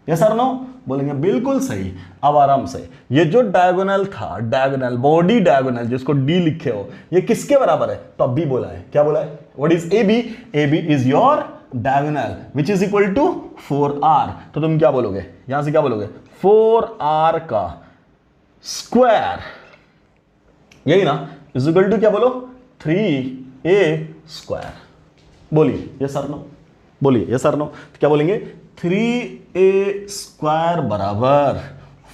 Yes sir no बोलेंगे बिल्कुल सही। अब आराम से, ये जो डायगोनल था, डायगोनल बॉडी डायगोनल जिसको डी लिखे हो, ये किसके बराबर है? तो अब भी बोला है, क्या बोला है? What is a b? A b is your diagonal which is equal to 4r। तो तुम क्या बोलोगे यहां से, क्या बोलोगे? 4r का स्क्वायर, यही ना, इज इक्वल टू क्या बोलो? 3a square. बोलिए ये सर नो, बोलिए ये सर नो। तो क्या बोलेंगे? 3a स्क्वायर बराबर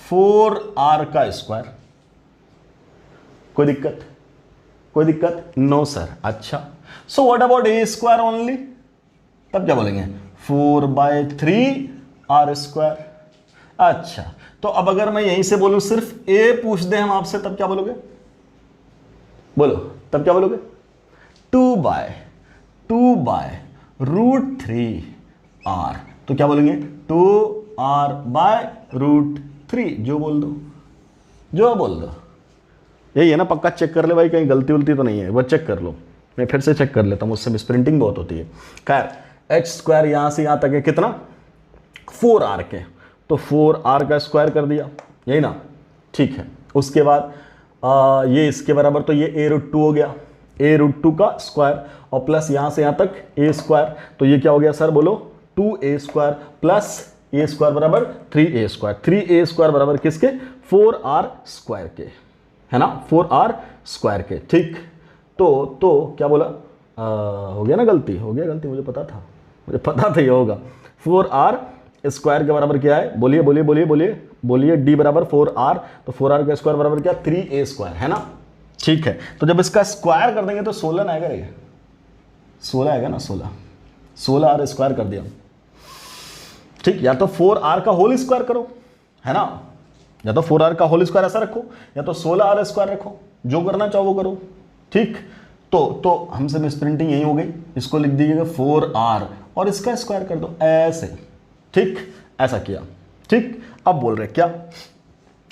4r का स्क्वायर। कोई दिक्कत? कोई दिक्कत? No sir. अच्छा, so what about a square only? तब क्या बोलेंगे? 4/3 r स्क्वायर। अच्छा, तो अब अगर मैं यहीं से बोलूं सिर्फ a पूछ दे हम आपसे, तब क्या बोलोगे? बोलो, तब क्या बोलोगे? 2/√3r। तो क्या बोलेंगे? 2r/√3। जो बोल दो, जो बोल दो। यही है ना, पक्का चेक कर ले भाई, कहीं गलती उलती तो नहीं है, वो चेक कर लो। मैं फिर से चेक कर लेता हूँ, मुझसे मिसप्रिंटिंग बहुत होती है। खैर, h स्क्वायर यहां से यहां तक है कितना? 4r के, तो 4r का स्क्वायर कर दिया, यही ना? ठीक है। उसके बाद ये इसके बराबर, तो ये a√2 हो गया, a√2 का स्क्वायर, और प्लस यहां से यहां तक a स्क्वायर, तो ये क्या हो गया सर? बोलो 2a square plus a square बराबर 3a स्क्वायर। 3a स्क्वायर बराबर किसके? 4r स्क्वायर के, है ना? 4r स्क्वायर के। ठीक, तो क्या बोला? हो गया ना गलती? हो गया गलती, मुझे पता था, मुझे पता था ये होगा। 4r स्क्वायर के बराबर क्या है? बोलिए बोलिए बोलिए बोलिए बोलिए। d बराबर 4r, तो 4r का स्क्वायर बराबर क्या? 3a स्क्वायर, है ना? ठीक है, तो जब इसका स्क्वायर कर देंगे तो 16 आएगा। ये 16 आएगा ना? 16r स्क्वायर कर दिया। ठीक, या तो 4r का होल स्क्वायर करो, है ना? या तो 4r का होल स्क्वायर ऐसा रखो, या तो 16r स्क्वायर रखो, जो करना चाहो वो करो। ठीक, तो हमसे मिसप्रिंटिंग यही हो गई। इसको लिख दीजिएगा 4r और इसका स्क्वायर कर दो ऐसे। ठीक, ऐसा किया। ठीक, अब बोल रहे क्या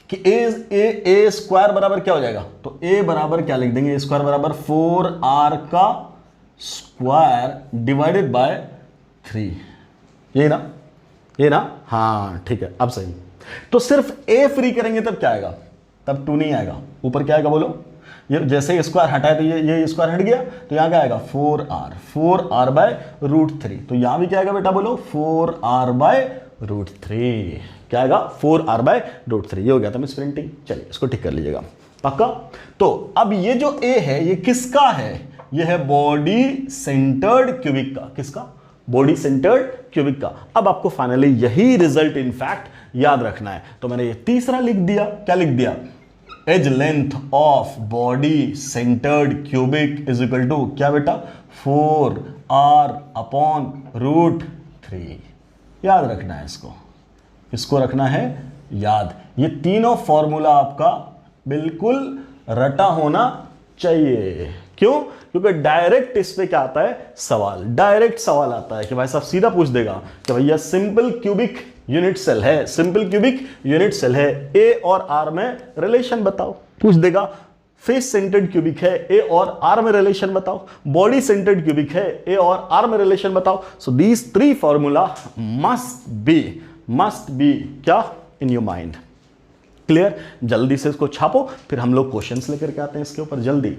कि a स्क्वायर बराबर क्या हो जाएगा? तो a बराबर क्या लिख देंगे? a स्क्वायर बराबर 4r का स्क्वायर डिवाइडेड बाय 3। यही ना? ये ना? हाँ ठीक है, अब सही। तो सिर्फ a फ्री करेंगे तब क्या आएगा? तब 2 नहीं आएगा, ऊपर क्या आएगा बोलो? ये जैसे स्क्वायर हटाए तो ये स्क्वायर हट गया, तो यहाँ क्या आएगा? 4r/√3। तो यहाँ भी क्या आएगा बेटा? बोलो 4r/√3। क्या आएगा? 4r/√3। ये हो गया था मिसप्रिंटिंग। चलिए इसको ठीक कर लीजिएगा, पक्का? तो अब ये जो a है ये किसका है? ये है बॉडी सेंटर्ड क्यूबिक का। किसका? बॉडी सेंटर्ड क्यूबिक का। अब आपको फाइनली यही रिजल्ट इनफैक्ट याद रखना है, तो मैंने ये तीसरा लिख दिया। क्या लिख दिया? Edge length of body centred cubic is equal to क्या बेटा? 4r/√3। याद रखना है इसको, इसको रखना है याद। ये तीनों फॉर्मूला आपका बिल्कुल रटा होना चाहिए। क्यों? क्योंकि डायरेक्ट इस पे क्या आता है? सवाल, डायरेक्ट सवाल आता है कि भाई साहब सीधा पूछ देगा कि भैया सिंपल क्यूबिक यूनिट सेल है, सिंपल क्यूबिक यूनिट सेल है, ए और आर में रिलेशन बताओ, पूछ देगा। फेस सेंटर्ड क्यूबिक है, ए और आर में रिलेशन बताओ। बॉडी सेंटर्ड क्यूबिक है, ए और आर में रिलेशन बताओ। So these 3 formula must be क्या? In your mind. क्लियर? जल्दी से इसको छापो, फिर हम लोग क्वेश्चंस लेकर के आते हैं इसके ऊपर जल्दी।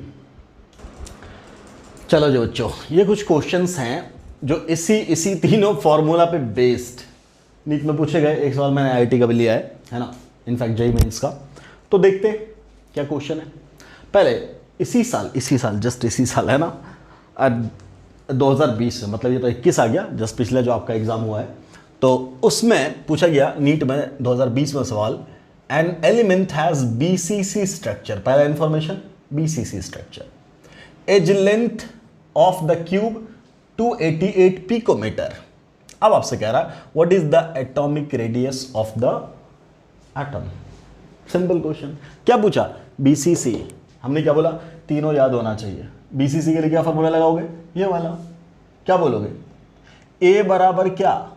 चलो जो बच्चों, ये कुछ क्वेश्चंस हैं जो इसी तीनों फॉर्मूला पे बेस्ड नीट में पूछे गए। एक सवाल मैंने आईआईटी का भी लिया है ना, इनफैक्ट जेईई मेंस का। तो देखते हैं क्या क्वेश्चन है। पहले इसी साल जस्ट इसी साल है ना, 2020 में, मतलब ये तो 21 आ गया, जस्ट पिछला जो आपका एग्जाम हुआ है, तो उसमें पूछा गया नीट में 2020 में सवाल, an element has BCC structure. पहला information BCC structure, edge length of the cube 288 picometre. अब आपसे कह रहा है what is the atomic radius of the atom. Simple question. क्या पूछा? बीसीसी। हमने क्या बोला? तीनों याद होना चाहिए। बीसीसी के लिए क्या फॉर्मूला लगाओगे? ये वाला। क्या बोलोगे? ए बराबर क्या?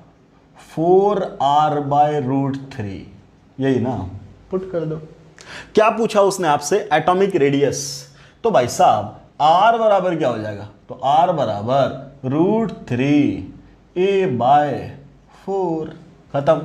4r/√3। यही ना, पुट कर दो। क्या पूछा उसने आपसे? Atomic radius. तो भाई साहब r बराबर क्या हो जाएगा? तो r बराबर √3a/4। खत्म।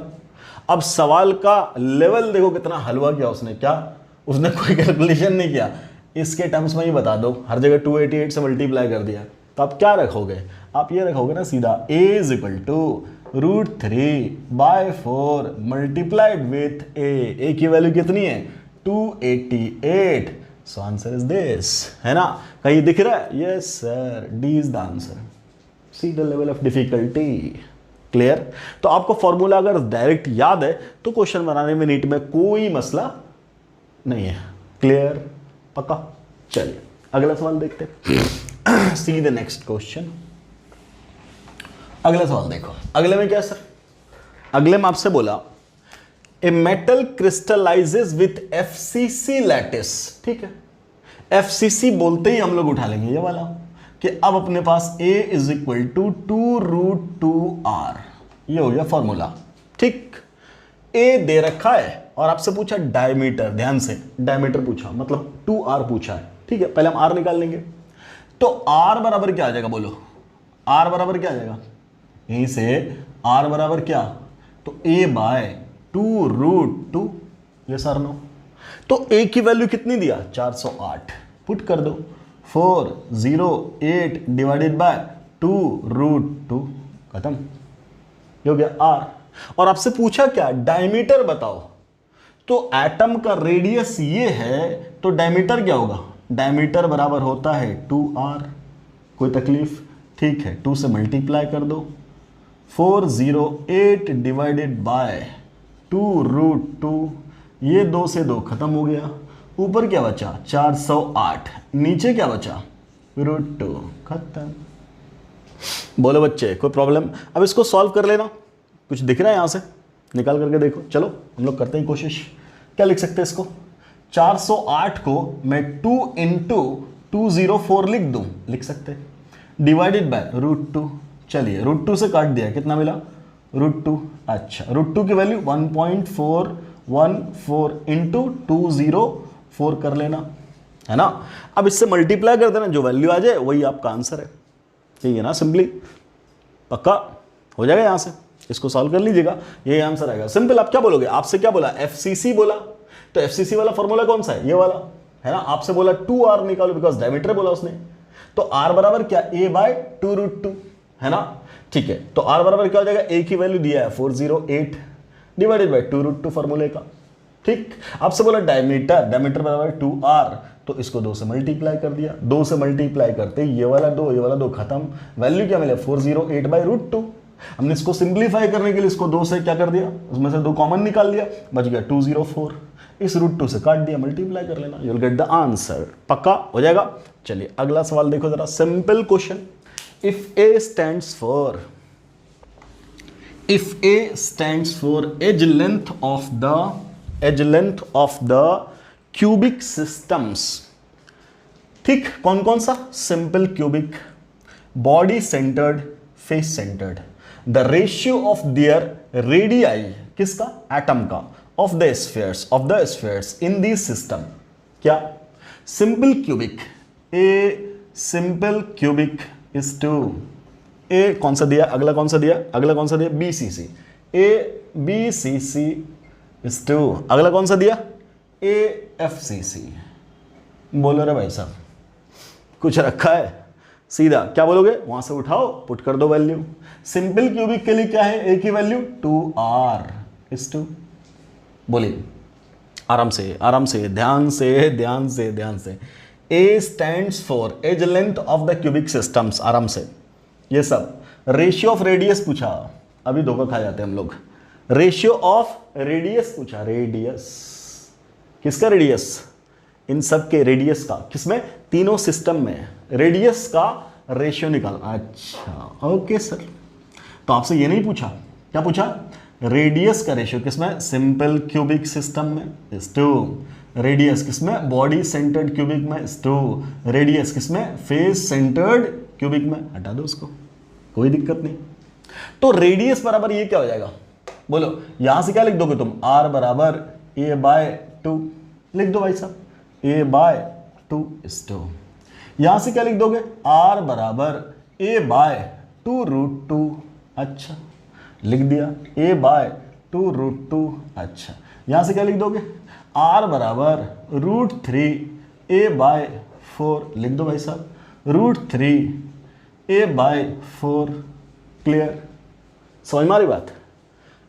अब सवाल का लेवल देखो कितना हलवा किया उसने। क्या उसने कोई कैलकुलेशन नहीं किया, इसके टर्म्स में ही बता दो, हर जगह 288 से मल्टीप्लाई कर दिया। तो आप क्या रखोगे? आप ये रखोगे ना सीधा, a = √3/4 मल्टीप्लाइड विथ a की वैल्यू कितनी है? 288। सो आंसर इज दिस, है ना? कहीं दिख रहा है? Yes sir, D is the answer. See the level of difficulty. Clear? तो आपको फॉर्मूला अगर डायरेक्ट याद है तो क्वेश्चन बनाने में नीट में कोई मसला नहीं है। क्लियर? पक्का? चलिए अगला सवाल देखते हैं। See the next question. अगला सवाल देखो। अगले में क्या सर? अगले में आपसे बोला a metal crystallises with FCC lattice. ठीक है, FCC बोलते ही हम लोग उठा लेंगे ये वाला कि अब अपने पास A = 2√2r। ये हो गया फॉर्मूला। ठीक, A दे रखा है और आपसे पूछा डायमीटर। ध्यान से, डायमीटर पूछा मतलब 2r पूछा है। ठीक है, पहले हम r निकाल लेंगे। तो r बराबर क्या आ जाएगा? बोलो r बराबर क्या आ जाएगा? यहीं से r बराबर क्या? तो a/2√2। ये सर नो। तो a की वैल्यू कितनी दिया? 408। पुट कर दो, 408 डिवाइडेड बाय 2√2। खत्म। ये हो गया r। और आपसे पूछा क्या? डायमीटर बताओ। तो एटम का रेडियस ये है, तो डायमीटर क्या होगा? डायमीटर बराबर होता है 2r। कोई तकलीफ? ठीक है, 2 से मल्टीप्लाई कर दो, 408 डिवाइडेड बाय 2√2। ये 2 से 2 खत्म हो गया। ऊपर क्या बचा? 408। नीचे क्या बचा? √2। खत्म। बोलो बच्चे, कोई प्रॉब्लम? अब इसको सॉल्व कर लेना। कुछ दिख रहा है यहां से? निकाल करके देखो। चलो हम लोग करते हैं कोशिश। क्या लिख सकते हैं इसको? 408 को मैं 2 × 204 लिख दूं। लिख सकते हैं। Divided by √2। चलिए √2 से काट दिया, कितना मिला? √2। अच्छा, √2 की वैल्यू 1.414 × 204 कर लेना, है ना? अब इससे मल्टीप्लाई कर देना, जो वैल्यू आ जाए वही आपका आंसर है। यही है ना? सिंपली पक्का हो जाएगा। यहां से इसको सॉल्व कर लीजिएगा, यही आंसर आएगा। सिंपल। आप क्या बोलोगे? आपसे क्या बोला? FCC बोला। तो FCC वाला फॉर्मूला कौन सा है? ये वाला, है ना? आपसे बोला 2r निकालो, बिकॉज डायमीटर बोला उसने। तो r बराबर क्या? a/2√2, है ना? ठीक है, तो r बराबर क्या हो जाएगा? a की वैल्यू दिया है 408 डिवाइडेड बाय 2√2 फॉर्मूले का। ठीक, आपसे बोला डायमीटर, डायमीटर बराबर 2r, तो इसको 2 से मल्टीप्लाई कर दिया। 2 से मल्टीप्लाई करते ये वाला 2, ये वाला 2 खत्म। वैल्यू क्या मिले? 408/√2। हमने इसको सिंप्लीफाई करने के लिए इसको 2 से क्या कर दिया? उसमें से 2 कॉमन निकाल दिया, बच गया 204। इस √2 से काट दिया, मल्टीप्लाई कर लेना, you will get the answer. पक्का हो जाएगा। चलिए अगला सवाल देखो जरा। Simple question. If A stands for edge length of the cubic systems। ठीक, कौन कौन सा? Simple cubic, body centred, face centred. The ratio of their radii, किसका? एटम का, of the spheres in this system. क्या? Simple cubic, a simple cubic is two, a कौन सा दिया? अगला कौन सा दिया? अगला कौन सा दिया? BCC। A BCC is two, अगला कौन सा दिया? AFCC। बोलो रे भाई साहब, कुछ रखा है? सीधा क्या बोलोगे? वहां से उठाओ, पुट कर दो वैल्यू। सिंपल क्यूबिक के लिए क्या है? ए की वैल्यू 2r इज टू। बोलिए आराम से, आराम से, ध्यान से, ध्यान से, ध्यान से। A stands for edge length of the cubic systems। आराम से। ये सब रेशियो ऑफ रेडियस पूछा, अभी धोखा खा जाते हैं हम लोग। रेशियो ऑफ रेडियस पूछा, रेडियस किसका? रेडियस, इन सब के रेडियस का, किसमें? तीनों सिस्टम में रेडियस का रेशियो निकालना। अच्छा ओके सर, तो आपसे ये नहीं पूछा, क्या पूछा? रेडियस का रेशियो किसमें? सिंपल क्यूबिक सिस्टम में इज टू। रेडियस किसमें? बॉडी सेंटर्ड क्यूबिक में इज टू। रेडियस किसमें? फेस सेंटर्ड क्यूबिक में। हटा दो उसको, कोई दिक्कत नहीं। तो रेडियस बराबर ये क्या हो जाएगा? बोलो, यहां से क्या लिख दोगे तुम? r बराबर a/2। लिख दो भाई साहब, a/2:2। यहां से क्या लिख दोगे, r बराबर a/2√2। अच्छा, लिख दिया a/2√2। अच्छा, यहां से क्या लिख दोगे, r बराबर √3a/4। लिख दो भाई साहब, √3a/4। क्लियर, समझ में आ रही बात।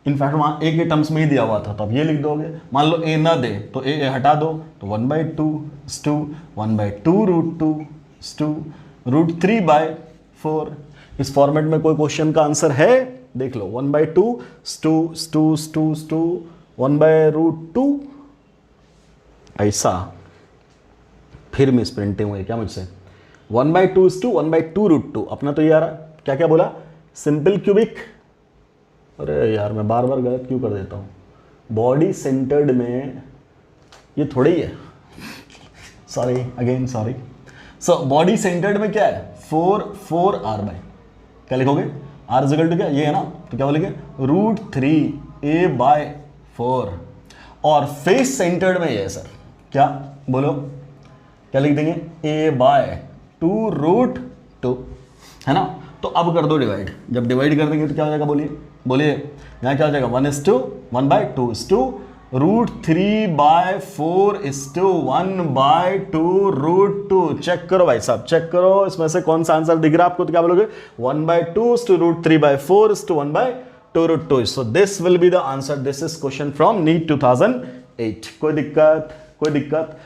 इनफैक्ट वहां ए के टर्म्स में ही दिया हुआ था, तो अब ये लिख दोगे। मान लो ए ना दे तो ए हटा दो, तो 1/2 1/2√2 √3/4। इस फॉर्मेट में कोई क्वेश्चन का आंसर है, देख लो, 1/2 1/√2। ऐसा फिर मिस प्रिंटिंग हुई क्या मुझसे, 1/2 1/2√2। अपना तो ये आ रहा, क्या क्या बोला, सिंपल क्यूबिक। अरे यार मैं बार बार गलत क्यों कर देता हूँ, बॉडी सेंटर्ड में ये थोड़ी ही है, sorry again sorry. So body centred में क्या है, 4r/, क्या लिखोगे, r इक्वल टू क्या, ये है ना, तो क्या बोलेंगे √3a/4। और फेस सेंटर्ड में ये है सर, क्या बोलो, क्या लिख देंगे, a/2√2, है ना। तो अब कर दो डिवाइड, जब डिवाइड कर देंगे तो क्या हो जाएगा, बोलिए बोलिए, यहाँ क्या हो जाएगा, 1/2 √3/4 चेक करो भाई साहब, चेक करो इसमें से कौन सा आंसर दिख रहा है आपको, तो क्या बोलोगे, 1/2 √3/4 1/2√2। So this will be the answer. This is question from NEET 2008। कोई दिक्कत, कोई दिक्कत।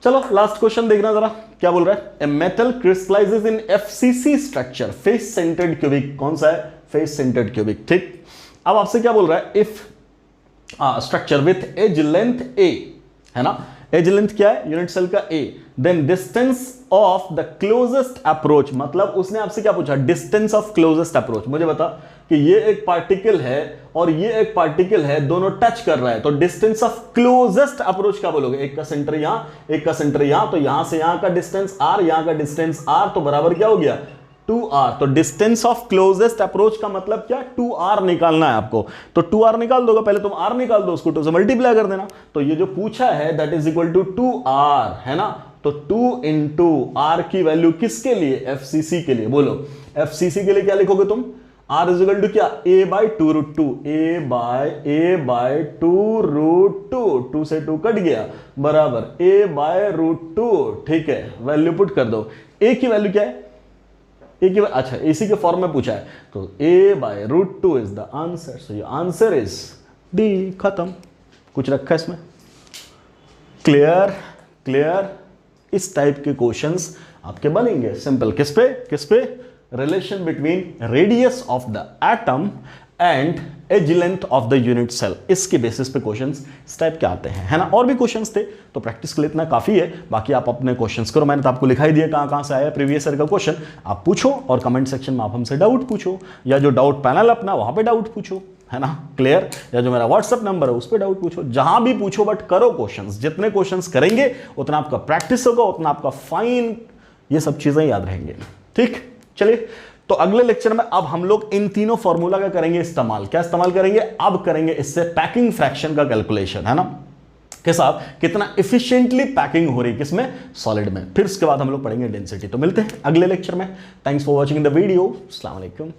चलो लास्ट क्वेश्चन देखना जरा, क्या बोल रहा है, a metal crystallises in FCC structure, face centred cubic. कौन सा है, फेस सेंटर्ड क्यूबिक, ठीक। अब आपसे क्या बोल रहा है, if structure with edge length a, है ना, एज लेंथ क्या है, यूनिट सेल का a, then distance of the closest approach. मतलब उसने आपसे क्या पूछा, डिस्टेंस ऑफ क्लोजेस्ट अप्रोच। मुझे बता कि ये एक पार्टिकल है और ये एक पार्टिकल है, दोनों टच कर रहा है, तो डिस्टेंस ऑफ क्लोजेस्ट अप्रोच क्या बोलोगे, एक का सेंटर यहां, एक का सेंटर यहां, तो यहां से यहां का डिस्टेंस r, यहां का डिस्टेंस r, तो बराबर क्या हो गया, 2r। तो डिस्टेंस ऑफ क्लोजेस्ट अप्रोच का मतलब क्या, 2r निकालना है आपको। तो 2r निकाल दोगे, पहले तुम r निकाल दो, उसको 2 से मल्टीप्लाई कर देना। तो ये जो पूछा है that is equal to 2r, है ना। तो 2 इंटू r की वैल्यू किसके लिए, FCC के लिए। बोलो FCC के लिए क्या लिखोगे तुम, r इज इक्वल टू क्या, a/2√2, a/2√2, 2 से 2 कट गया, बराबर a/√2। ठीक है, वैल्यू पुट कर दो। a की वैल्यू क्या है, अच्छा इसी के फॉर्म में पूछा है, तो a/√2 is the answer. So your answer is D. खत्म, कुछ रखा इसमें, क्लियर क्लियर। इस टाइप के क्वेश्चंस आपके बनेंगे सिंपल, किस पे, किस पे, relation between radius of the atom and edge length of the unit cell. इसके बेसिस पे क्वेश्चंस इस टाइप के आते हैं, है ना। और भी क्वेश्चंस थे, तो प्रैक्टिस के लिए इतना काफी है। बाकी आप अपने क्वेश्चंस करो, मैंने तो आपको लिखा ही दिया कहां कहां से आया प्रीवियस ईयर का क्वेश्चन। आप पूछो और कमेंट सेक्शन में आप हमसे डाउट पूछो, या जो डाउट पैनल अपना वहां पे डाउट पूछो, है ना, क्लियर। या जो मेरा व्हाट्सअप नंबर है उस पर डाउट पूछो, जहां भी पूछो, बट करो क्वेश्चंस। जितने क्वेश्चंस करेंगे उतना आपका प्रैक्टिस होगा, उतना आपका फाइन ये सब चीजें याद रहेंगे, ठीक। चलिए, तो अगले लेक्चर में अब हम लोग इन तीनों फॉर्मूला का करेंगे इस्तेमाल। क्या इस्तेमाल करेंगे, अब करेंगे इससे पैकिंग फ्रैक्शन का कैलकुलेशन, है ना, कि साहब कितना एफिशिएंटली पैकिंग हो रही है, किसमें, सॉलिड में। फिर उसके बाद हम लोग पढ़ेंगे डेंसिटी। तो मिलते हैं अगले लेक्चर में। Thanks for watching the video. अस्सलाम वालेकुम।